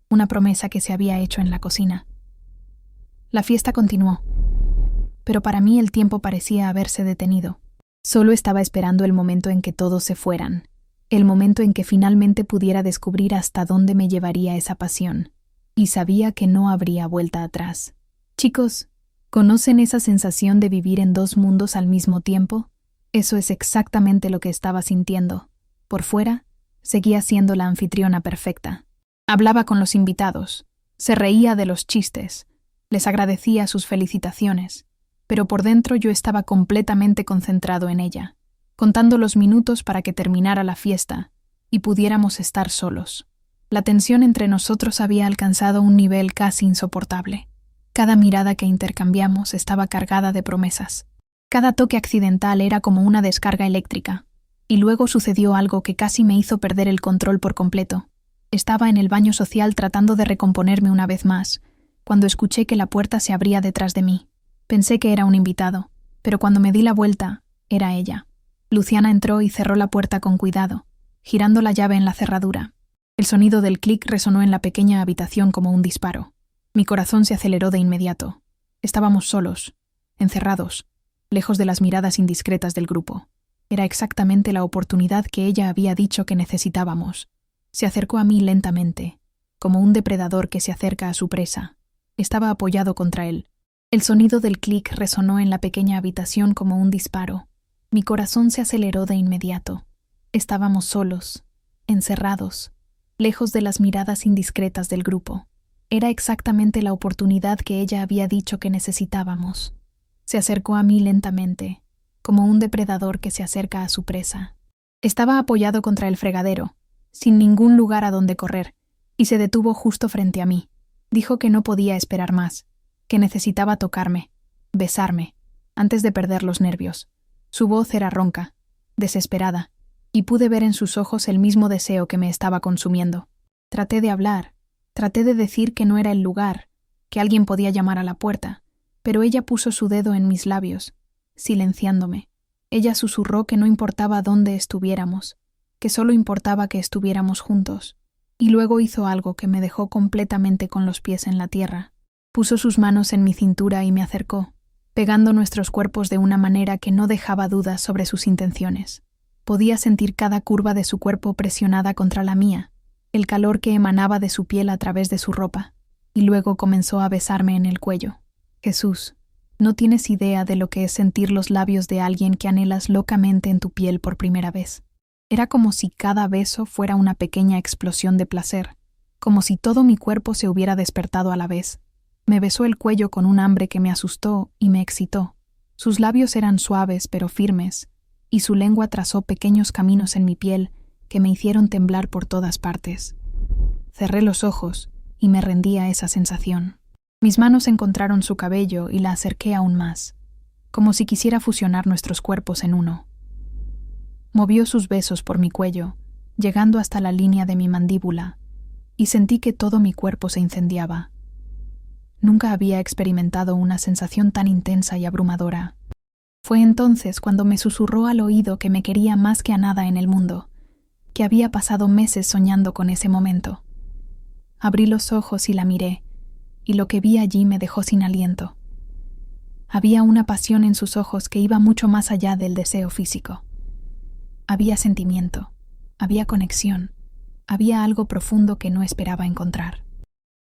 [SPEAKER 1] una promesa que se había hecho en la cocina. La fiesta continuó, pero para mí el tiempo parecía haberse detenido. Solo estaba esperando el momento en que todos se fueran, el momento en que finalmente pudiera descubrir hasta dónde me llevaría esa pasión, y sabía que no habría vuelta atrás. Chicos, ¿conocen esa sensación de vivir en dos mundos al mismo tiempo? Eso es exactamente lo que estaba sintiendo. Por fuera, seguía siendo la anfitriona perfecta. Hablaba con los invitados, se reía de los chistes, les agradecía sus felicitaciones, pero por dentro yo estaba completamente concentrado en ella, contando los minutos para que terminara la fiesta y pudiéramos estar solos. La tensión entre nosotros había alcanzado un nivel casi insoportable. Cada mirada que intercambiamos estaba cargada de promesas. Cada toque accidental era como una descarga eléctrica, y luego sucedió algo que casi me hizo perder el control por completo. Estaba en el baño social tratando de recomponerme una vez más, cuando escuché que la puerta se abría detrás de mí. Pensé que era un invitado, pero cuando me di la vuelta, era ella. Luciana entró y cerró la puerta con cuidado, girando la llave en la cerradura. El sonido del clic resonó en la pequeña habitación como un disparo. Mi corazón se aceleró de inmediato. Estábamos solos, encerrados, lejos de las miradas indiscretas del grupo. Era exactamente la oportunidad que ella había dicho que necesitábamos. Se acercó a mí lentamente, como un depredador que se acerca a su presa. Estaba apoyado contra él. El sonido del clic resonó en la pequeña habitación como un disparo. Mi corazón se aceleró de inmediato. Estábamos solos, encerrados, lejos de las miradas indiscretas del grupo. Era exactamente la oportunidad que ella había dicho que necesitábamos. Se acercó a mí lentamente, como un depredador que se acerca a su presa. Estaba apoyado contra el fregadero, sin ningún lugar a donde correr, y se detuvo justo frente a mí. Dijo que no podía esperar más, que necesitaba tocarme, besarme, antes de perder los nervios. Su voz era ronca, desesperada, y pude ver en sus ojos el mismo deseo que me estaba consumiendo. Traté de hablar, traté de decir que no era el lugar, que alguien podía llamar a la puerta, pero ella puso su dedo en mis labios, silenciándome. Ella susurró que no importaba dónde estuviéramos, que solo importaba que estuviéramos juntos, y luego hizo algo que me dejó completamente con los pies en la tierra. Puso sus manos en mi cintura y me acercó, pegando nuestros cuerpos de una manera que no dejaba dudas sobre sus intenciones. Podía sentir cada curva de su cuerpo presionada contra la mía, el calor que emanaba de su piel a través de su ropa, y luego comenzó a besarme en el cuello. Jesús, no tienes idea de lo que es sentir los labios de alguien que anhelas locamente en tu piel por primera vez. Era como si cada beso fuera una pequeña explosión de placer, como si todo mi cuerpo se hubiera despertado a la vez. Me besó el cuello con un hambre que me asustó y me excitó. Sus labios eran suaves pero firmes, y su lengua trazó pequeños caminos en mi piel que me hicieron temblar por todas partes. Cerré los ojos y me rendí a esa sensación. Mis manos encontraron su cabello y la acerqué aún más, como si quisiera fusionar nuestros cuerpos en uno. Movió sus besos por mi cuello, llegando hasta la línea de mi mandíbula, y sentí que todo mi cuerpo se incendiaba. Nunca había experimentado una sensación tan intensa y abrumadora. Fue entonces cuando me susurró al oído que me quería más que a nada en el mundo, que había pasado meses soñando con ese momento. Abrí los ojos y la miré, y lo que vi allí me dejó sin aliento. Había una pasión en sus ojos que iba mucho más allá del deseo físico. Había sentimiento, había conexión, había algo profundo que no esperaba encontrar.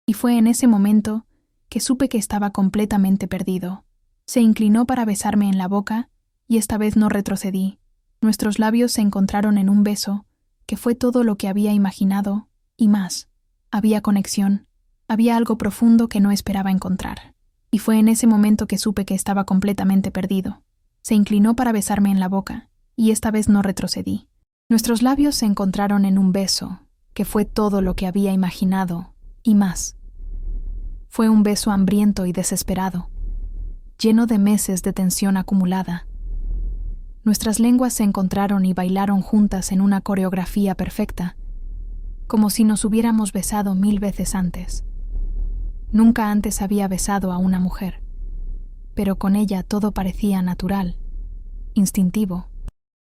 [SPEAKER 1] Y fue en ese momento que supe que estaba completamente perdido. Se inclinó para besarme en la boca, y esta vez no retrocedí. Nuestros labios se encontraron en un beso, que fue todo lo que había imaginado, y más. Había conexión, había algo profundo que no esperaba encontrar. Y fue en ese momento que supe que estaba completamente perdido. Se inclinó para besarme en la boca, y esta vez no retrocedí. Nuestros labios se encontraron en un beso, que fue todo lo que había imaginado, y más. Fue un beso hambriento y desesperado, lleno de meses de tensión acumulada. Nuestras lenguas se encontraron y bailaron juntas en una coreografía perfecta, como si nos hubiéramos besado 1000 veces antes. Nunca antes había besado a una mujer, pero con ella todo parecía natural, instintivo.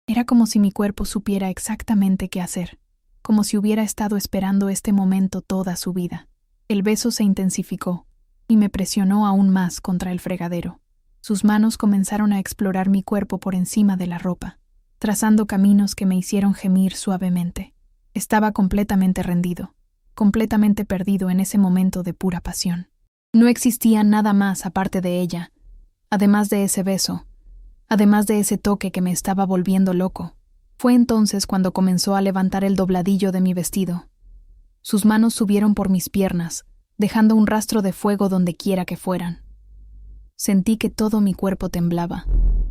[SPEAKER 1] Era como si mi cuerpo supiera exactamente qué hacer, como si hubiera estado esperando este momento toda su vida. El beso se intensificó y me presionó aún más contra el fregadero. Sus manos comenzaron a explorar mi cuerpo por encima de la ropa, trazando caminos que me hicieron gemir suavemente. Estaba completamente rendido, completamente perdido en ese momento de pura pasión. No existía nada más aparte de ella, además de ese beso, además de ese toque que me estaba volviendo loco. Fue entonces cuando comenzó a levantar el dobladillo de mi vestido. Sus manos subieron por mis piernas, dejando un rastro de fuego donde quiera que fueran. Sentí que todo mi cuerpo temblaba.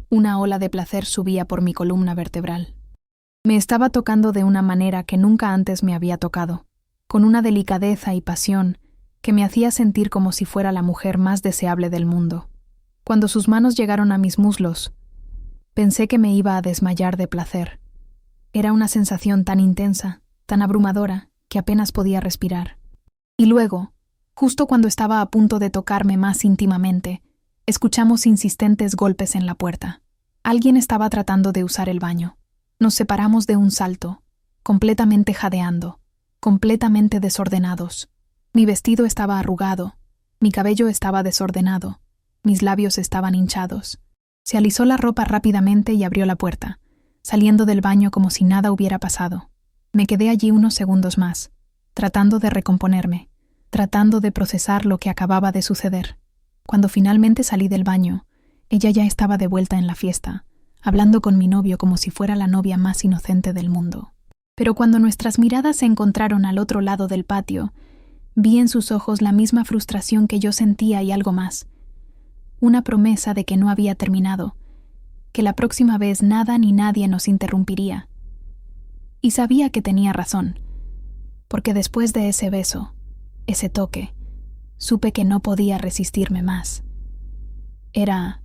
[SPEAKER 1] Una ola de placer subía por mi columna vertebral. Me estaba tocando de una manera que nunca antes me había tocado, con una delicadeza y pasión que me hacía sentir como si fuera la mujer más deseable del mundo. Cuando sus manos llegaron a mis muslos, pensé que me iba a desmayar de placer. Era una sensación tan intensa, tan abrumadora, que apenas podía respirar. Y luego, justo cuando estaba a punto de tocarme más íntimamente, escuchamos insistentes golpes en la puerta. Alguien estaba tratando de usar el baño. Nos separamos de un salto, completamente jadeando, completamente desordenados. Mi vestido estaba arrugado, mi cabello estaba desordenado, mis labios estaban hinchados. Se alisó la ropa rápidamente y abrió la puerta, saliendo del baño como si nada hubiera pasado. Me quedé allí unos segundos más, tratando de recomponerme, tratando de procesar lo que acababa de suceder. Cuando finalmente salí del baño, ella ya estaba de vuelta en la fiesta, hablando con mi novio como si fuera la novia más inocente del mundo. Pero cuando nuestras miradas se encontraron al otro lado del patio, vi en sus ojos la misma frustración que yo sentía y algo más. Una promesa de que no había terminado, que la próxima vez nada ni nadie nos interrumpiría. Y sabía que tenía razón, porque después de ese beso, ese toque, supe que no podía resistirme más. Era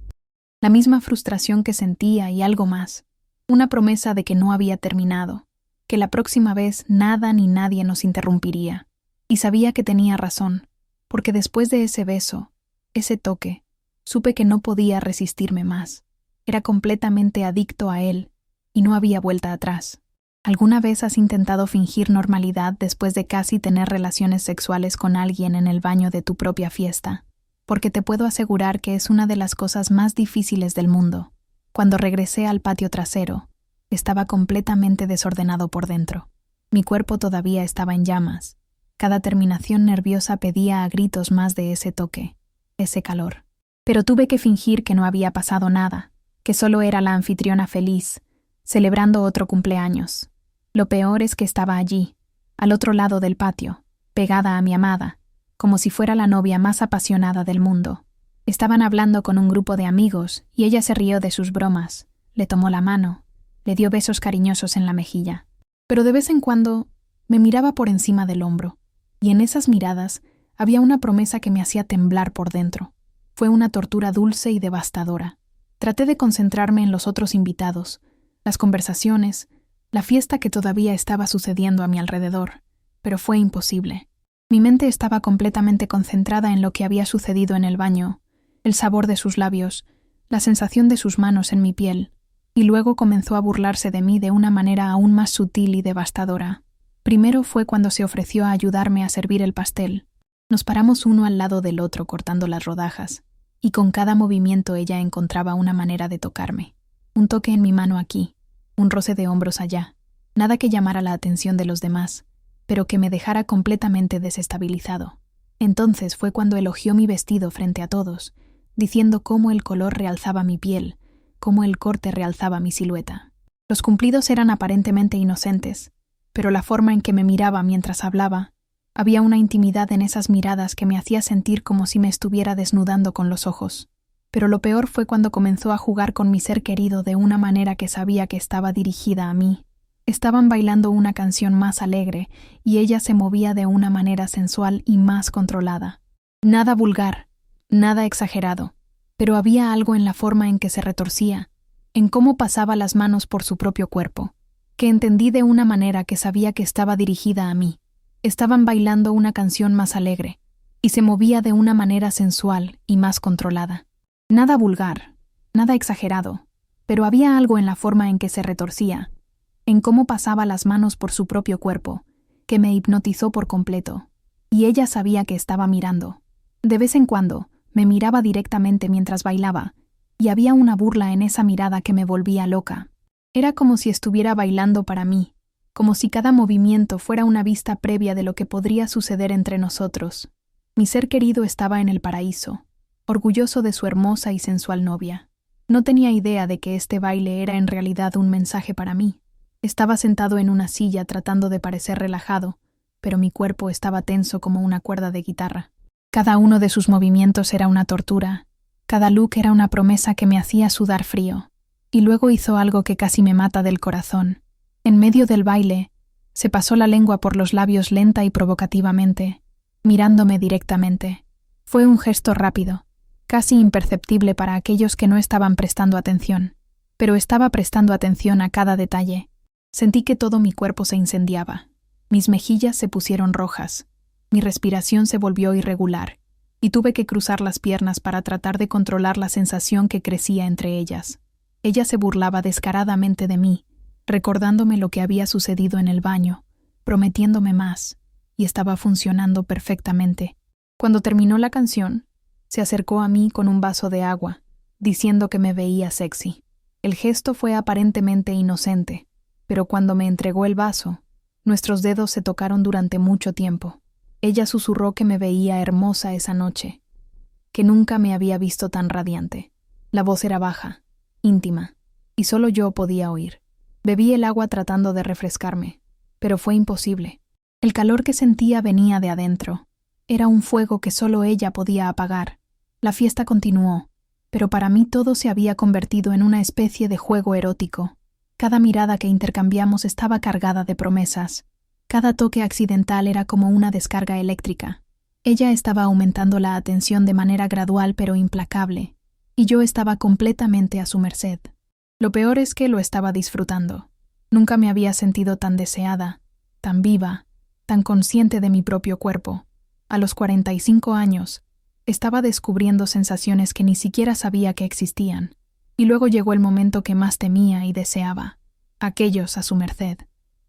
[SPEAKER 1] la misma frustración que sentía y algo más, una promesa de que no había terminado, que la próxima vez nada ni nadie nos interrumpiría. Y sabía que tenía razón, porque después de ese beso, ese toque, supe que no podía resistirme más. Era completamente adicto a él, y no había vuelta atrás. ¿Alguna vez has intentado fingir normalidad después de casi tener relaciones sexuales con alguien en el baño de tu propia fiesta? Porque te puedo asegurar que es una de las cosas más difíciles del mundo. Cuando regresé al patio trasero, estaba completamente desordenado por dentro. Mi cuerpo todavía estaba en llamas. Cada terminación nerviosa pedía a gritos más de ese toque, ese calor. Pero tuve que fingir que no había pasado nada, que solo era la anfitriona feliz, celebrando otro cumpleaños. Lo peor es que estaba allí, al otro lado del patio, pegada a mi amada, como si fuera la novia más apasionada del mundo. Estaban hablando con un grupo de amigos y ella se rió de sus bromas, le tomó la mano, le dio besos cariñosos en la mejilla. Pero de vez en cuando me miraba por encima del hombro, y en esas miradas había una promesa que me hacía temblar por dentro. Fue una tortura dulce y devastadora. Traté de concentrarme en los otros invitados, las conversaciones, la fiesta que todavía estaba sucediendo a mi alrededor, pero fue imposible. Mi mente estaba completamente concentrada en lo que había sucedido en el baño, el sabor de sus labios, la sensación de sus manos en mi piel, y luego comenzó a burlarse de mí de una manera aún más sutil y devastadora. Primero fue cuando se ofreció a ayudarme a servir el pastel. Nos paramos uno al lado del otro cortando las rodajas, y con cada movimiento ella encontraba una manera de tocarme. Un toque en mi mano aquí, un roce de hombros allá, nada que llamara la atención de los demás, pero que me dejara completamente desestabilizado. Entonces fue cuando elogió mi vestido frente a todos, diciendo cómo el color realzaba mi piel, cómo el corte realzaba mi silueta. Los cumplidos eran aparentemente inocentes, pero la forma en que me miraba mientras hablaba, había una intimidad en esas miradas que me hacía sentir como si me estuviera desnudando con los ojos. Pero lo peor fue cuando comenzó a jugar con mi ser querido de una manera que sabía que estaba dirigida a mí. Estaban bailando una canción más alegre y ella se movía de una manera sensual y más controlada. Nada vulgar, nada exagerado, pero había algo en la forma en que se retorcía, en cómo pasaba las manos por su propio cuerpo, que entendí de una manera que sabía que estaba dirigida a mí. Estaban bailando una canción más alegre, y se movía de una manera sensual y más controlada. Nada vulgar, nada exagerado, pero había algo en la forma en que se retorcía, en cómo pasaba las manos por su propio cuerpo, que me hipnotizó por completo, y ella sabía que estaba mirando. De vez en cuando, me miraba directamente mientras bailaba, y había una burla en esa mirada que me volvía loca. Era como si estuviera bailando para mí, como si cada movimiento fuera una vista previa de lo que podría suceder entre nosotros. Mi ser querido estaba en el paraíso, orgulloso de su hermosa y sensual novia. No tenía idea de que este baile era en realidad un mensaje para mí. Estaba sentado en una silla tratando de parecer relajado, pero mi cuerpo estaba tenso como una cuerda de guitarra. Cada uno de sus movimientos era una tortura, cada look era una promesa que me hacía sudar frío. Y luego hizo algo que casi me mata del corazón. En medio del baile, se pasó la lengua por los labios lenta y provocativamente, mirándome directamente. Fue un gesto rápido, casi imperceptible para aquellos que no estaban prestando atención, pero estaba prestando atención a cada detalle. Sentí que todo mi cuerpo se incendiaba. Mis mejillas se pusieron rojas, mi respiración se volvió irregular, y tuve que cruzar las piernas para tratar de controlar la sensación que crecía entre ellas. Ella se burlaba descaradamente de mí, recordándome lo que había sucedido en el baño, prometiéndome más, y estaba funcionando perfectamente. Cuando terminó la canción, se acercó a mí con un vaso de agua, diciendo que me veía sexy. El gesto fue aparentemente inocente, pero cuando me entregó el vaso, nuestros dedos se tocaron durante mucho tiempo. Ella susurró que me veía hermosa esa noche, que nunca me había visto tan radiante. La voz era baja, íntima, y solo yo podía oír. Bebí el agua tratando de refrescarme, pero fue imposible. El calor que sentía venía de adentro. Era un fuego que solo ella podía apagar. La fiesta continuó, pero para mí todo se había convertido en una especie de juego erótico. Cada mirada que intercambiamos estaba cargada de promesas. Cada toque accidental era como una descarga eléctrica. Ella estaba aumentando la atención de manera gradual pero implacable, y yo estaba completamente a su merced. Lo peor es que lo estaba disfrutando. Nunca me había sentido tan deseada, tan viva, tan consciente de mi propio cuerpo. A los 45 años, estaba descubriendo sensaciones que ni siquiera sabía que existían, y luego llegó el momento que más temía y deseaba, aquellos a su merced.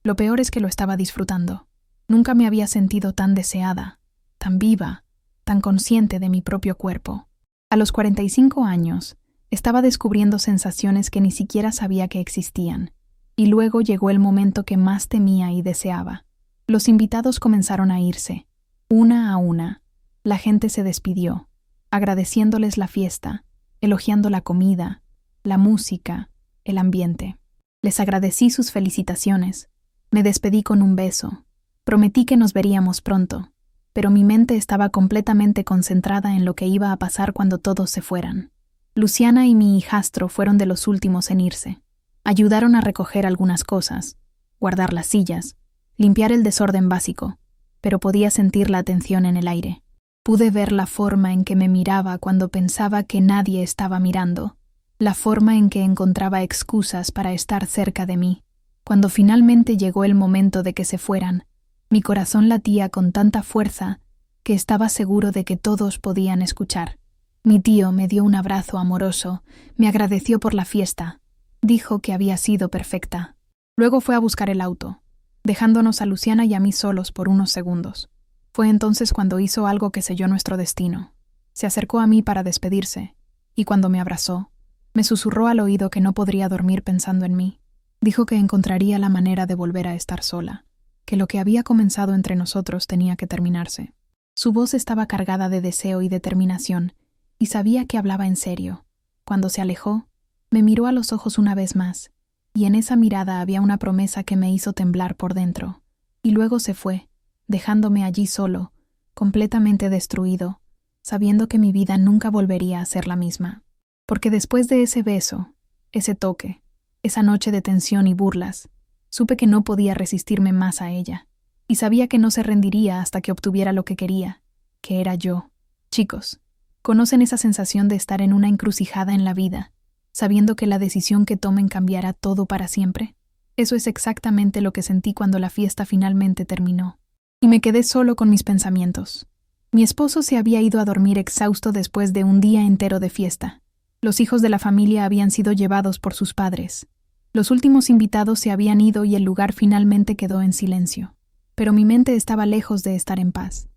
[SPEAKER 1] Lo peor es que lo estaba disfrutando. Nunca me había sentido tan deseada, tan viva, tan consciente de mi propio cuerpo. A los 45 años, estaba descubriendo sensaciones que ni siquiera sabía que existían, y luego llegó el momento que más temía y deseaba. Los invitados comenzaron a irse, una a una. La gente se despidió, agradeciéndoles la fiesta, elogiando la comida, la música, el ambiente. Les agradecí sus felicitaciones. Me despedí con un beso. Prometí que nos veríamos pronto, pero mi mente estaba completamente concentrada en lo que iba a pasar cuando todos se fueran. Luciana y mi hijastro fueron de los últimos en irse. Ayudaron a recoger algunas cosas, guardar las sillas, limpiar el desorden básico, pero podía sentir la tensión en el aire. Pude ver la forma en que me miraba cuando pensaba que nadie estaba mirando, la forma en que encontraba excusas para estar cerca de mí. Cuando finalmente llegó el momento de que se fueran, mi corazón latía con tanta fuerza que estaba seguro de que todos podían escuchar. Mi tío me dio un abrazo amoroso, me agradeció por la fiesta, dijo que había sido perfecta. Luego fue a buscar el auto, dejándonos a Luciana y a mí solos por unos segundos. Fue entonces cuando hizo algo que selló nuestro destino. Se acercó a mí para despedirse, y cuando me abrazó, me susurró al oído que no podría dormir pensando en mí. Dijo que encontraría la manera de volver a estar sola, que lo que había comenzado entre nosotros tenía que terminarse. Su voz estaba cargada de deseo y determinación, y sabía que hablaba en serio. Cuando se alejó, me miró a los ojos una vez más, y en esa mirada había una promesa que me hizo temblar por dentro. Y luego se fue, dejándome allí solo, completamente destruido, sabiendo que mi vida nunca volvería a ser la misma. Porque después de ese beso, ese toque, esa noche de tensión y burlas, supe que no podía resistirme más a ella, y sabía que no se rendiría hasta que obtuviera lo que quería, que era yo. Chicos, ¿conocen esa sensación de estar en una encrucijada en la vida, sabiendo que la decisión que tomen cambiará todo para siempre? Eso es exactamente lo que sentí cuando la fiesta finalmente terminó. Y me quedé solo con mis pensamientos. Mi esposo se había ido a dormir exhausto después de un día entero de fiesta. Los hijos de la familia habían sido llevados por sus padres. Los últimos invitados se habían ido y el lugar finalmente quedó en silencio. Pero mi mente estaba lejos de estar en paz.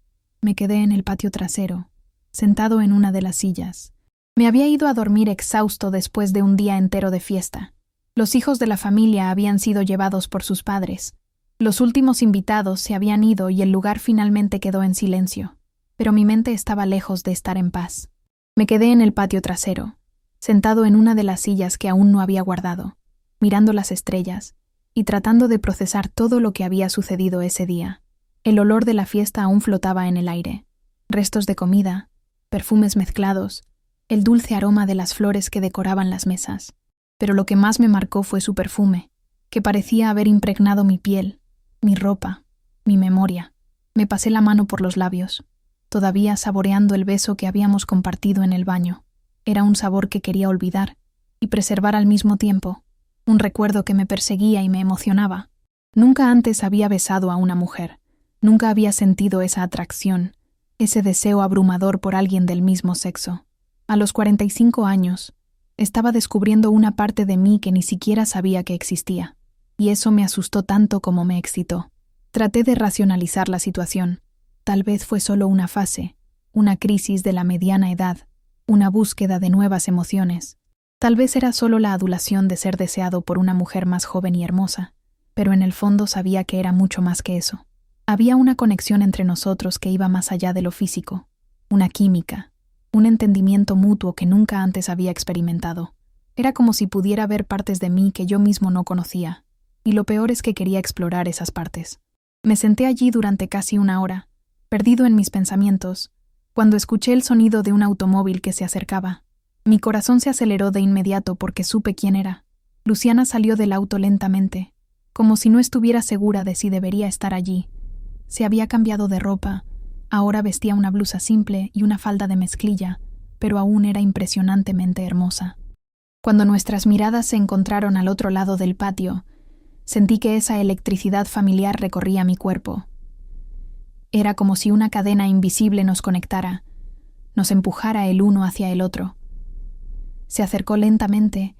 [SPEAKER 1] Me quedé en el patio trasero, sentado en una de las sillas. Me había ido a dormir exhausto después de un día entero de fiesta. Los hijos de la familia habían sido llevados por sus padres. Los últimos invitados se habían ido y el lugar finalmente quedó en silencio. Pero mi mente estaba lejos de estar en paz. Me quedé en el patio trasero, sentado en una de las sillas que aún no había guardado, mirando las estrellas y tratando de procesar todo lo que había sucedido ese día. El olor de la fiesta aún flotaba en el aire. Restos de comida, perfumes mezclados, el dulce aroma de las flores que decoraban las mesas. Pero lo que más me marcó fue su perfume, que parecía haber impregnado mi piel, mi ropa, mi memoria. Me pasé la mano por los labios, todavía saboreando el beso que habíamos compartido en el baño. Era un sabor que quería olvidar y preservar al mismo tiempo, un recuerdo que me perseguía y me emocionaba. Nunca antes había besado a una mujer, nunca había sentido esa atracción, ese deseo abrumador por alguien del mismo sexo. A los 45 años, estaba descubriendo una parte de mí que ni siquiera sabía que existía, y eso me asustó tanto como me excitó. Traté de racionalizar la situación. Tal vez fue solo una fase, una crisis de la mediana edad, una búsqueda de nuevas emociones. Tal vez era solo la adulación de ser deseado por una mujer más joven y hermosa, pero en el fondo sabía que era mucho más que eso. Había una conexión entre nosotros que iba más allá de lo físico, una química, un entendimiento mutuo que nunca antes había experimentado. Era como si pudiera ver partes de mí que yo mismo no conocía, y lo peor es que quería explorar esas partes. Me senté allí durante casi una hora, perdido en mis pensamientos, cuando escuché el sonido de un automóvil que se acercaba. Mi corazón se aceleró de inmediato porque supe quién era. Luciana salió del auto lentamente, como si no estuviera segura de si debería estar allí. Se había cambiado de ropa, ahora vestía una blusa simple y una falda de mezclilla, pero aún era impresionantemente hermosa. Cuando nuestras miradas se encontraron al otro lado del patio, sentí que esa electricidad familiar recorría mi cuerpo. Era como si una cadena invisible nos conectara, nos empujara el uno hacia el otro. Se acercó lentamente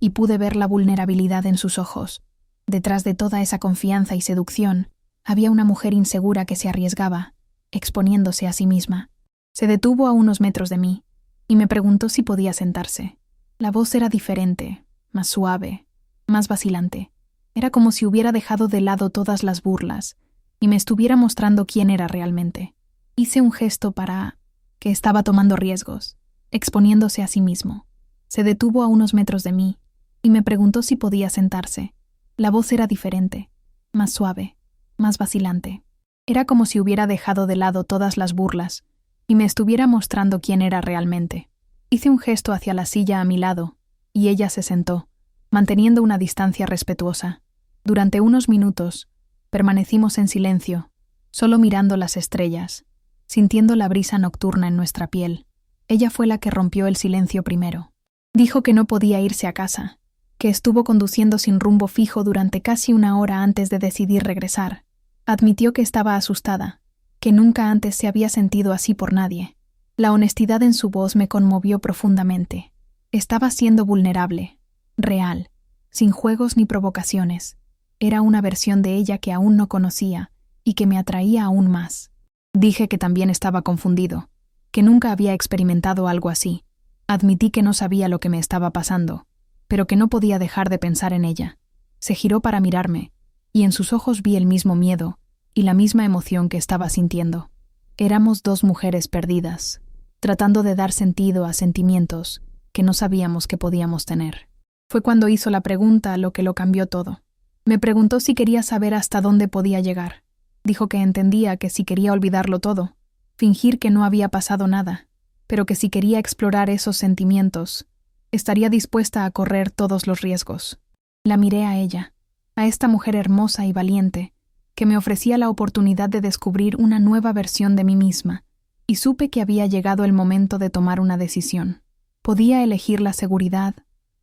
[SPEAKER 1] y pude ver la vulnerabilidad en sus ojos. Detrás de toda esa confianza y seducción, había una mujer insegura que se arriesgaba, exponiéndose a sí misma. Se detuvo a unos metros de mí y me preguntó si podía sentarse. La voz era diferente, más suave, más vacilante. Era como si hubiera dejado de lado todas las burlas y me estuviera mostrando quién era realmente. Hice un gesto para que estaba tomando riesgos, exponiéndose a sí mismo. Se detuvo a unos metros de mí y me preguntó si podía sentarse. La voz era diferente, más suave, más vacilante. Era como si hubiera dejado de lado todas las burlas y me estuviera mostrando quién era realmente. Hice un gesto hacia la silla a mi lado y ella se sentó, manteniendo una distancia respetuosa. Durante unos minutos, permanecimos en silencio, solo mirando las estrellas, sintiendo la brisa nocturna en nuestra piel. Ella fue la que rompió el silencio primero. Dijo que no podía irse a casa, que estuvo conduciendo sin rumbo fijo durante casi una hora antes de decidir regresar. Admitió que estaba asustada, que nunca antes se había sentido así por nadie. La honestidad en su voz me conmovió profundamente. Estaba siendo vulnerable, real, sin juegos ni provocaciones. Era una versión de ella que aún no conocía y que me atraía aún más. Dije que también estaba confundido, que nunca había experimentado algo así. Admití que no sabía lo que me estaba pasando, pero que no podía dejar de pensar en ella. Se giró para mirarme, y en sus ojos vi el mismo miedo y la misma emoción que estaba sintiendo. Éramos dos mujeres perdidas, tratando de dar sentido a sentimientos que no sabíamos que podíamos tener. Fue cuando hizo la pregunta lo que lo cambió todo. Me preguntó si quería saber hasta dónde podía llegar. Dijo que entendía que si quería olvidarlo todo, fingir que no había pasado nada, pero que si quería explorar esos sentimientos, estaría dispuesta a correr todos los riesgos. La miré a ella, a esta mujer hermosa y valiente, que me ofrecía la oportunidad de descubrir una nueva versión de mí misma, y supe que había llegado el momento de tomar una decisión. Podía elegir la seguridad,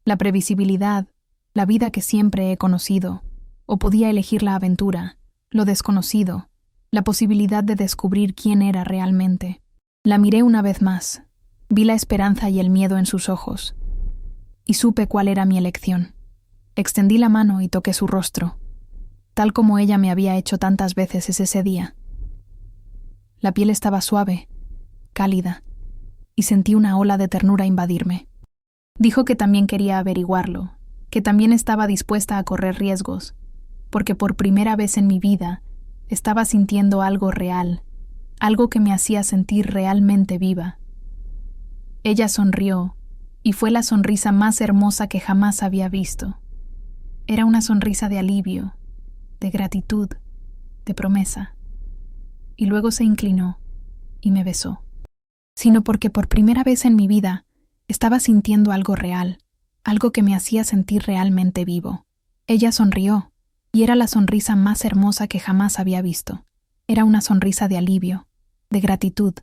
[SPEAKER 1] la previsibilidad, la vida que siempre he conocido, o podía elegir la aventura, lo desconocido, la posibilidad de descubrir quién era realmente. La miré una vez más, vi la esperanza y el miedo en sus ojos, y supe cuál era mi elección. Extendí la mano y toqué su rostro, tal como ella me había hecho tantas veces ese día. La piel estaba suave, cálida, y sentí una ola de ternura invadirme. Dijo que también quería averiguarlo, que también estaba dispuesta a correr riesgos, porque por primera vez en mi vida estaba sintiendo algo real, algo que me hacía sentir realmente viva. Ella sonrió, y fue la sonrisa más hermosa que jamás había visto. Era una sonrisa de alivio, de gratitud, de promesa. Y luego se inclinó y me besó. Sino porque por primera vez en mi vida estaba sintiendo algo real, algo que me hacía sentir realmente vivo. Ella sonrió, y era la sonrisa más hermosa que jamás había visto. Era una sonrisa de alivio, de gratitud,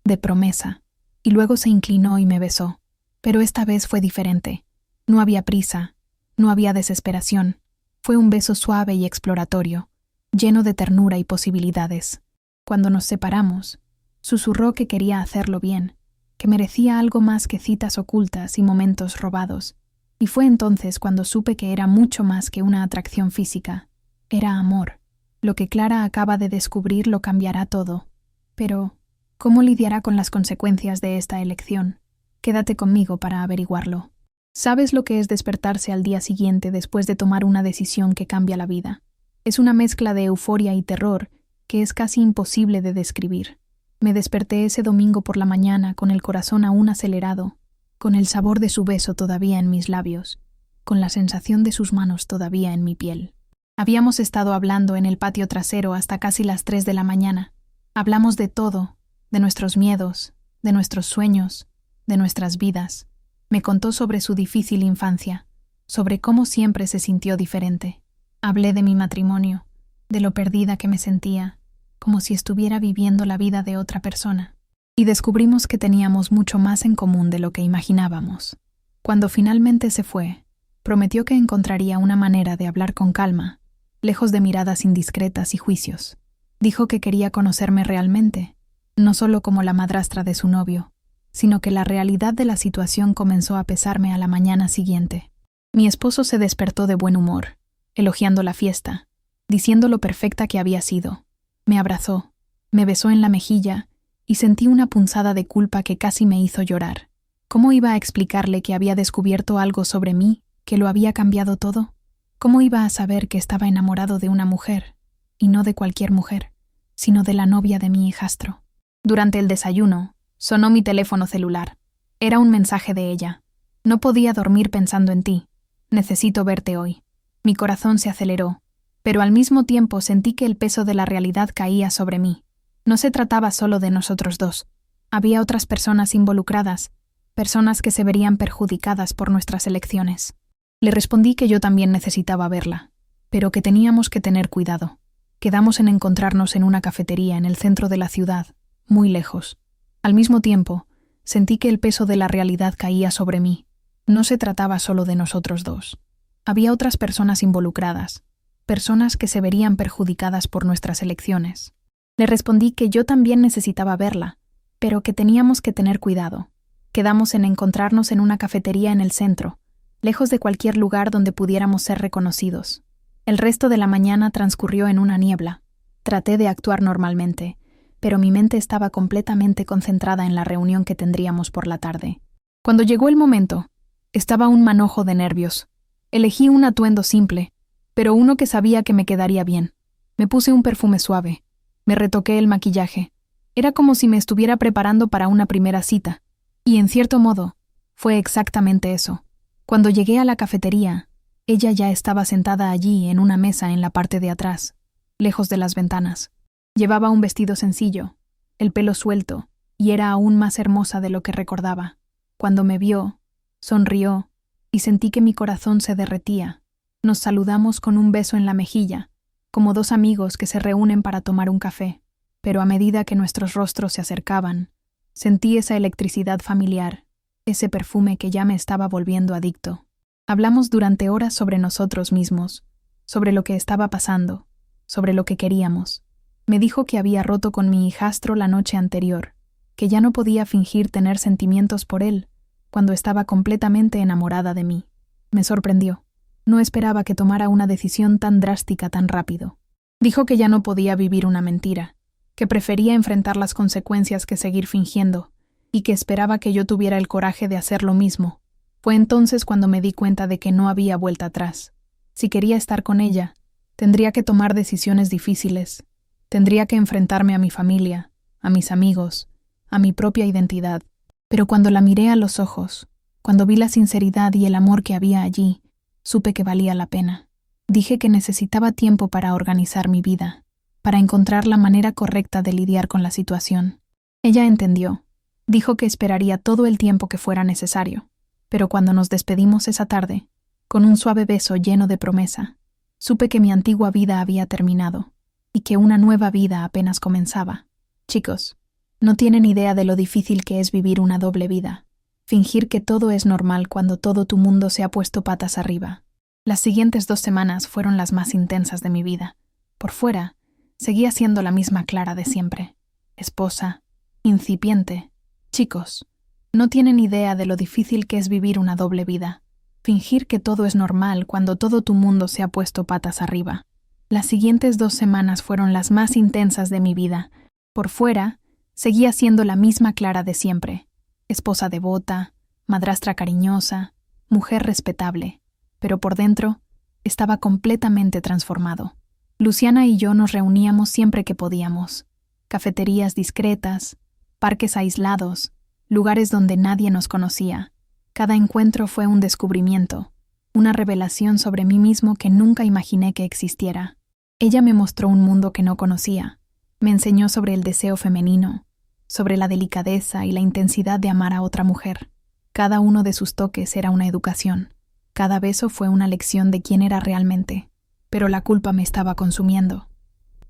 [SPEAKER 1] de promesa, y luego se inclinó y me besó. Pero esta vez fue diferente. No había prisa, no había desesperación. Fue un beso suave y exploratorio, lleno de ternura y posibilidades. Cuando nos separamos, susurró que quería hacerlo bien, que merecía algo más que citas ocultas y momentos robados. Y fue entonces cuando supe que era mucho más que una atracción física. Era amor. Lo que Clara acaba de descubrir lo cambiará todo. Pero, ¿cómo lidiará con las consecuencias de esta elección? Quédate conmigo para averiguarlo. ¿Sabes lo que es despertarse al día siguiente después de tomar una decisión que cambia la vida? Es una mezcla de euforia y terror que es casi imposible de describir. Me desperté ese domingo por la mañana con el corazón aún acelerado, con el sabor de su beso todavía en mis labios, con la sensación de sus manos todavía en mi piel. Habíamos estado hablando en el patio trasero hasta casi las 3 de la mañana. Hablamos de todo, de nuestros miedos, de nuestros sueños, de nuestras vidas. Me contó sobre su difícil infancia, sobre cómo siempre se sintió diferente. Hablé de mi matrimonio, de lo perdida que me sentía, como si estuviera viviendo la vida de otra persona. Y descubrimos que teníamos mucho más en común de lo que imaginábamos. Cuando finalmente se fue, prometió que encontraría una manera de hablar con calma, lejos de miradas indiscretas y juicios. Dijo que quería conocerme realmente, no solo como la madrastra de su novio, sino que la realidad de la situación comenzó a pesarme a la mañana siguiente. Mi esposo se despertó de buen humor, elogiando la fiesta, diciendo lo perfecta que había sido. Me abrazó, me besó en la mejilla y sentí una punzada de culpa que casi me hizo llorar. ¿Cómo iba a explicarle que había descubierto algo sobre mí, que lo había cambiado todo? ¿Cómo iba a saber que estaba enamorado de una mujer, y no de cualquier mujer, sino de la novia de mi hijastro? Durante el desayuno, sonó mi teléfono celular. Era un mensaje de ella. No podía dormir pensando en ti. Necesito verte hoy. Mi corazón se aceleró, pero al mismo tiempo sentí que el peso de la realidad caía sobre mí. No se trataba solo de nosotros dos. Había otras personas involucradas, personas que se verían perjudicadas por nuestras elecciones. Le respondí que yo también necesitaba verla, pero que teníamos que tener cuidado. Quedamos en encontrarnos en una cafetería en el centro de la ciudad, muy lejos. Al mismo tiempo, sentí que el peso de la realidad caía sobre mí. No se trataba solo de nosotros dos. Había otras personas involucradas, personas que se verían perjudicadas por nuestras elecciones. Le respondí que yo también necesitaba verla, pero que teníamos que tener cuidado. Quedamos en encontrarnos en una cafetería en el centro, lejos de cualquier lugar donde pudiéramos ser reconocidos. El resto de la mañana transcurrió en una niebla. Traté de actuar normalmente, pero mi mente estaba completamente concentrada en la reunión que tendríamos por la tarde. Cuando llegó el momento, estaba un manojo de nervios. Elegí un atuendo simple, pero uno que sabía que me quedaría bien. Me puse un perfume suave. Me retoqué el maquillaje. Era como si me estuviera preparando para una primera cita. Y en cierto modo, fue exactamente eso. Cuando llegué a la cafetería, ella ya estaba sentada allí en una mesa en la parte de atrás, lejos de las ventanas. Llevaba un vestido sencillo, el pelo suelto, y era aún más hermosa de lo que recordaba. Cuando me vio, sonrió, y sentí que mi corazón se derretía. Nos saludamos con un beso en la mejilla, como dos amigos que se reúnen para tomar un café. Pero a medida que nuestros rostros se acercaban, sentí esa electricidad familiar, ese perfume que ya me estaba volviendo adicto. Hablamos durante horas sobre nosotros mismos, sobre lo que estaba pasando, sobre lo que queríamos. Me dijo que había roto con mi hijastro la noche anterior, que ya no podía fingir tener sentimientos por él, cuando estaba completamente enamorada de mí. Me sorprendió. No esperaba que tomara una decisión tan drástica tan rápido. Dijo que ya no podía vivir una mentira, que prefería enfrentar las consecuencias que seguir fingiendo, y que esperaba que yo tuviera el coraje de hacer lo mismo. Fue entonces cuando me di cuenta de que no había vuelta atrás. Si quería estar con ella, tendría que tomar decisiones difíciles. Tendría que enfrentarme a mi familia, a mis amigos, a mi propia identidad. Pero cuando la miré a los ojos, cuando vi la sinceridad y el amor que había allí, supe que valía la pena. Dije que necesitaba tiempo para organizar mi vida, para encontrar la manera correcta de lidiar con la situación. Ella entendió. Dijo que esperaría todo el tiempo que fuera necesario. Pero cuando nos despedimos esa tarde, con un suave beso lleno de promesa, supe que mi antigua vida había terminado y que una nueva vida apenas comenzaba. Chicos, no tienen idea de lo difícil que es vivir una doble vida. Fingir que todo es normal cuando todo tu mundo se ha puesto patas arriba. Las siguientes 2 semanas fueron las más intensas de mi vida. Por fuera, seguía siendo la misma Clara de siempre. Esposa, incipiente. Chicos, no tienen idea de lo difícil que es vivir una doble vida. Fingir que todo es normal cuando todo tu mundo se ha puesto patas arriba. Las siguientes 2 semanas fueron las más intensas de mi vida. Por fuera, seguía siendo la misma Clara de siempre, esposa devota, madrastra cariñosa, mujer respetable, pero por dentro estaba completamente transformado. Luciana y yo nos reuníamos siempre que podíamos. Cafeterías discretas, parques aislados, lugares donde nadie nos conocía. Cada encuentro fue un descubrimiento, una revelación sobre mí mismo que nunca imaginé que existiera. Ella me mostró un mundo que no conocía. Me enseñó sobre el deseo femenino, sobre la delicadeza y la intensidad de amar a otra mujer. Cada uno de sus toques era una educación. Cada beso fue una lección de quién era realmente. Pero la culpa me estaba consumiendo.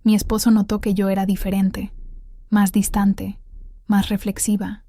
[SPEAKER 1] Mi esposo notó que yo era diferente, más distante, más reflexiva.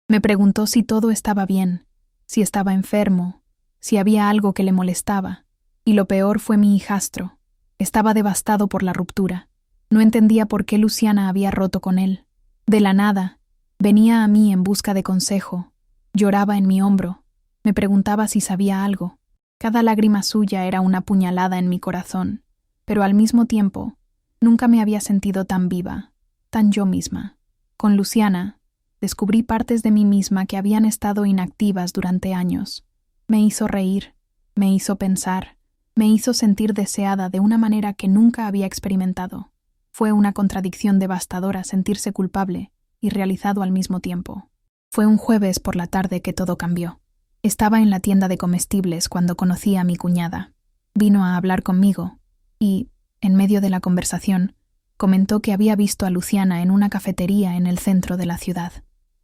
[SPEAKER 1] Me preguntó si todo estaba bien, si estaba enfermo, si había algo que le molestaba. Y lo peor fue mi hijastro. Estaba devastado por la ruptura. No entendía por qué Luciana había roto con él. De la nada, venía a mí en busca de consejo. Lloraba en mi hombro. Me preguntaba si sabía algo. Cada lágrima suya era una puñalada en mi corazón. Pero al mismo tiempo, nunca me había sentido tan viva, tan yo misma. Con Luciana, descubrí partes de mí misma que habían estado inactivas durante años. Me hizo reír, me hizo pensar, me hizo sentir deseada de una manera que nunca había experimentado. Fue una contradicción devastadora sentirse culpable y realizado al mismo tiempo. Fue un jueves por la tarde que todo cambió. Estaba en la tienda de comestibles cuando conocí a mi cuñada. Vino a hablar conmigo y, en medio de la conversación, comentó que había visto a Luciana en una cafetería en el centro de la ciudad.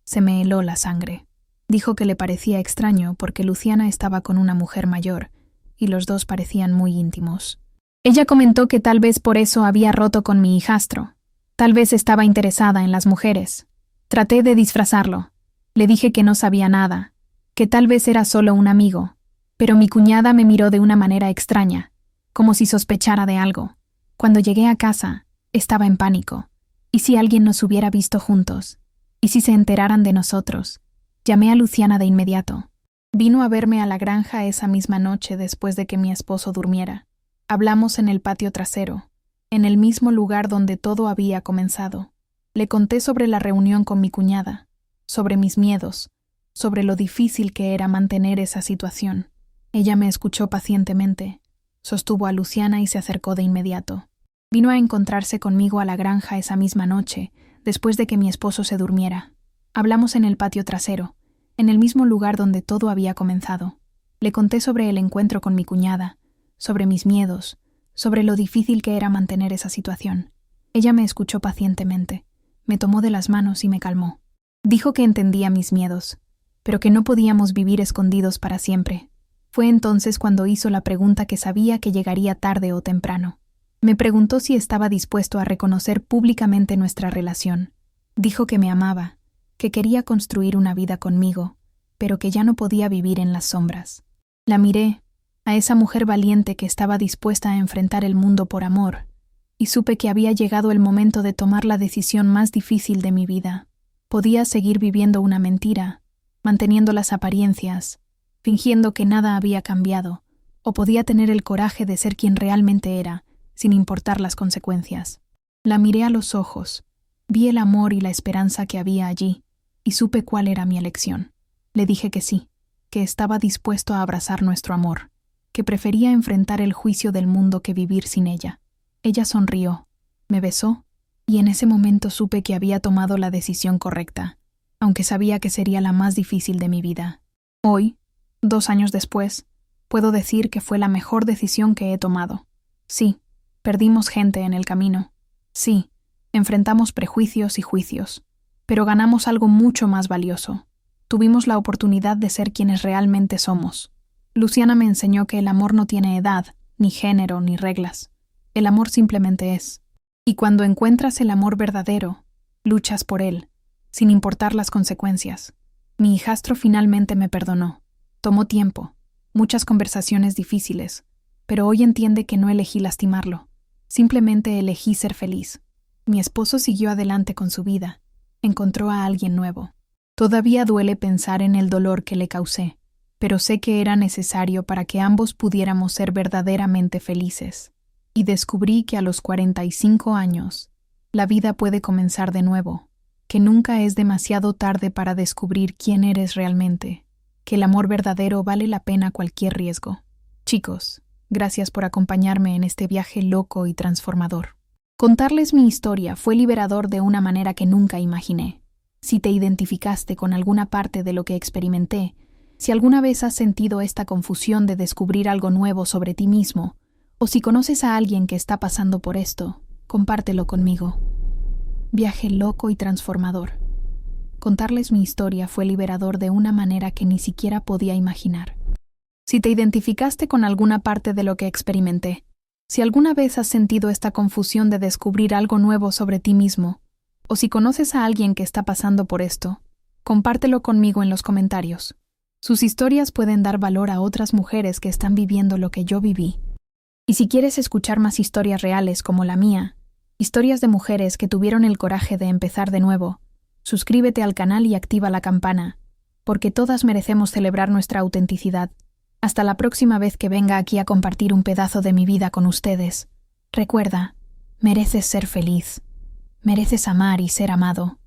[SPEAKER 1] Se me heló la sangre. Dijo que le parecía extraño porque Luciana estaba con una mujer mayor y los dos parecían muy íntimos. Ella comentó que tal vez por eso había roto con mi hijastro. Tal vez estaba interesada en las mujeres. Traté de disfrazarlo. Le dije que no sabía nada, que tal vez era solo un amigo, pero mi cuñada me miró de una manera extraña, como si sospechara de algo. Cuando llegué a casa, estaba en pánico. ¿Y si alguien nos hubiera visto juntos? ¿Y si se enteraran de nosotros? Llamé a Luciana de inmediato. Vino a verme a la granja esa misma noche después de que mi esposo durmiera. Hablamos en el patio trasero, en el mismo lugar donde todo había comenzado. Le conté sobre la reunión con mi cuñada, sobre mis miedos, sobre lo difícil que era mantener esa situación. Ella me escuchó pacientemente, sostuvo a Luciana y se acercó de inmediato. Vino a encontrarse conmigo a la granja esa misma noche, después de que mi esposo se durmiera. Hablamos en el patio trasero, en el mismo lugar donde todo había comenzado. Le conté sobre el encuentro con mi cuñada, sobre mis miedos, sobre lo difícil que era mantener esa situación. Ella me escuchó pacientemente, me tomó de las manos y me calmó. Dijo que entendía mis miedos, pero que no podíamos vivir escondidos para siempre. Fue entonces cuando hizo la pregunta que sabía que llegaría tarde o temprano. Me preguntó si estaba dispuesto a reconocer públicamente nuestra relación. Dijo que me amaba, que quería construir una vida conmigo, pero que ya no podía vivir en las sombras. La miré, a esa mujer valiente que estaba dispuesta a enfrentar el mundo por amor, y supe que había llegado el momento de tomar la decisión más difícil de mi vida. Podía seguir viviendo una mentira, manteniendo las apariencias, fingiendo que nada había cambiado, o podía tener el coraje de ser quien realmente era, sin importar las consecuencias. La miré a los ojos, vi el amor y la esperanza que había allí, y supe cuál era mi elección. Le dije que sí, que estaba dispuesto a abrazar nuestro amor, que prefería enfrentar el juicio del mundo que vivir sin ella. Ella sonrió, me besó, y en ese momento supe que había tomado la decisión correcta, aunque sabía que sería la más difícil de mi vida. Hoy, 2 años después, puedo decir que fue la mejor decisión que he tomado. Sí, perdimos gente en el camino. Sí, enfrentamos prejuicios y juicios, pero ganamos algo mucho más valioso. Tuvimos la oportunidad de ser quienes realmente somos. Luciana me enseñó que el amor no tiene edad, ni género, ni reglas. El amor simplemente es. Y cuando encuentras el amor verdadero, luchas por él, sin importar las consecuencias. Mi hijastro finalmente me perdonó. Tomó tiempo, muchas conversaciones difíciles, pero hoy entiende que no elegí lastimarlo. Simplemente elegí ser feliz. Mi esposo siguió adelante con su vida. Encontró a alguien nuevo. Todavía duele pensar en el dolor que le causé, pero sé que era necesario para que ambos pudiéramos ser verdaderamente felices. y descubrí que a los 45 años, la vida puede comenzar de nuevo, que nunca es demasiado tarde para descubrir quién eres realmente, que el amor verdadero vale la pena cualquier riesgo. Chicos, gracias por acompañarme en este viaje loco y transformador. Contarles mi historia fue liberador de una manera que nunca imaginé. Si te identificaste con alguna parte de lo que experimenté, si alguna vez has sentido esta confusión de descubrir algo nuevo sobre ti mismo, o si conoces a alguien que está pasando por esto, compártelo conmigo. Viaje loco y transformador. Contarles mi historia fue liberador de una manera que ni siquiera podía imaginar. Si te identificaste con alguna parte de lo que experimenté, si alguna vez has sentido esta confusión de descubrir algo nuevo sobre ti mismo, o si conoces a alguien que está pasando por esto, compártelo conmigo en los comentarios. Sus historias pueden dar valor a otras mujeres que están viviendo lo que yo viví. Y si quieres escuchar más historias reales como la mía, historias de mujeres que tuvieron el coraje de empezar de nuevo, suscríbete al canal y activa la campana, porque todas merecemos celebrar nuestra autenticidad. Hasta la próxima vez que venga aquí a compartir un pedazo de mi vida con ustedes. Recuerda, mereces ser feliz. Mereces amar y ser amado.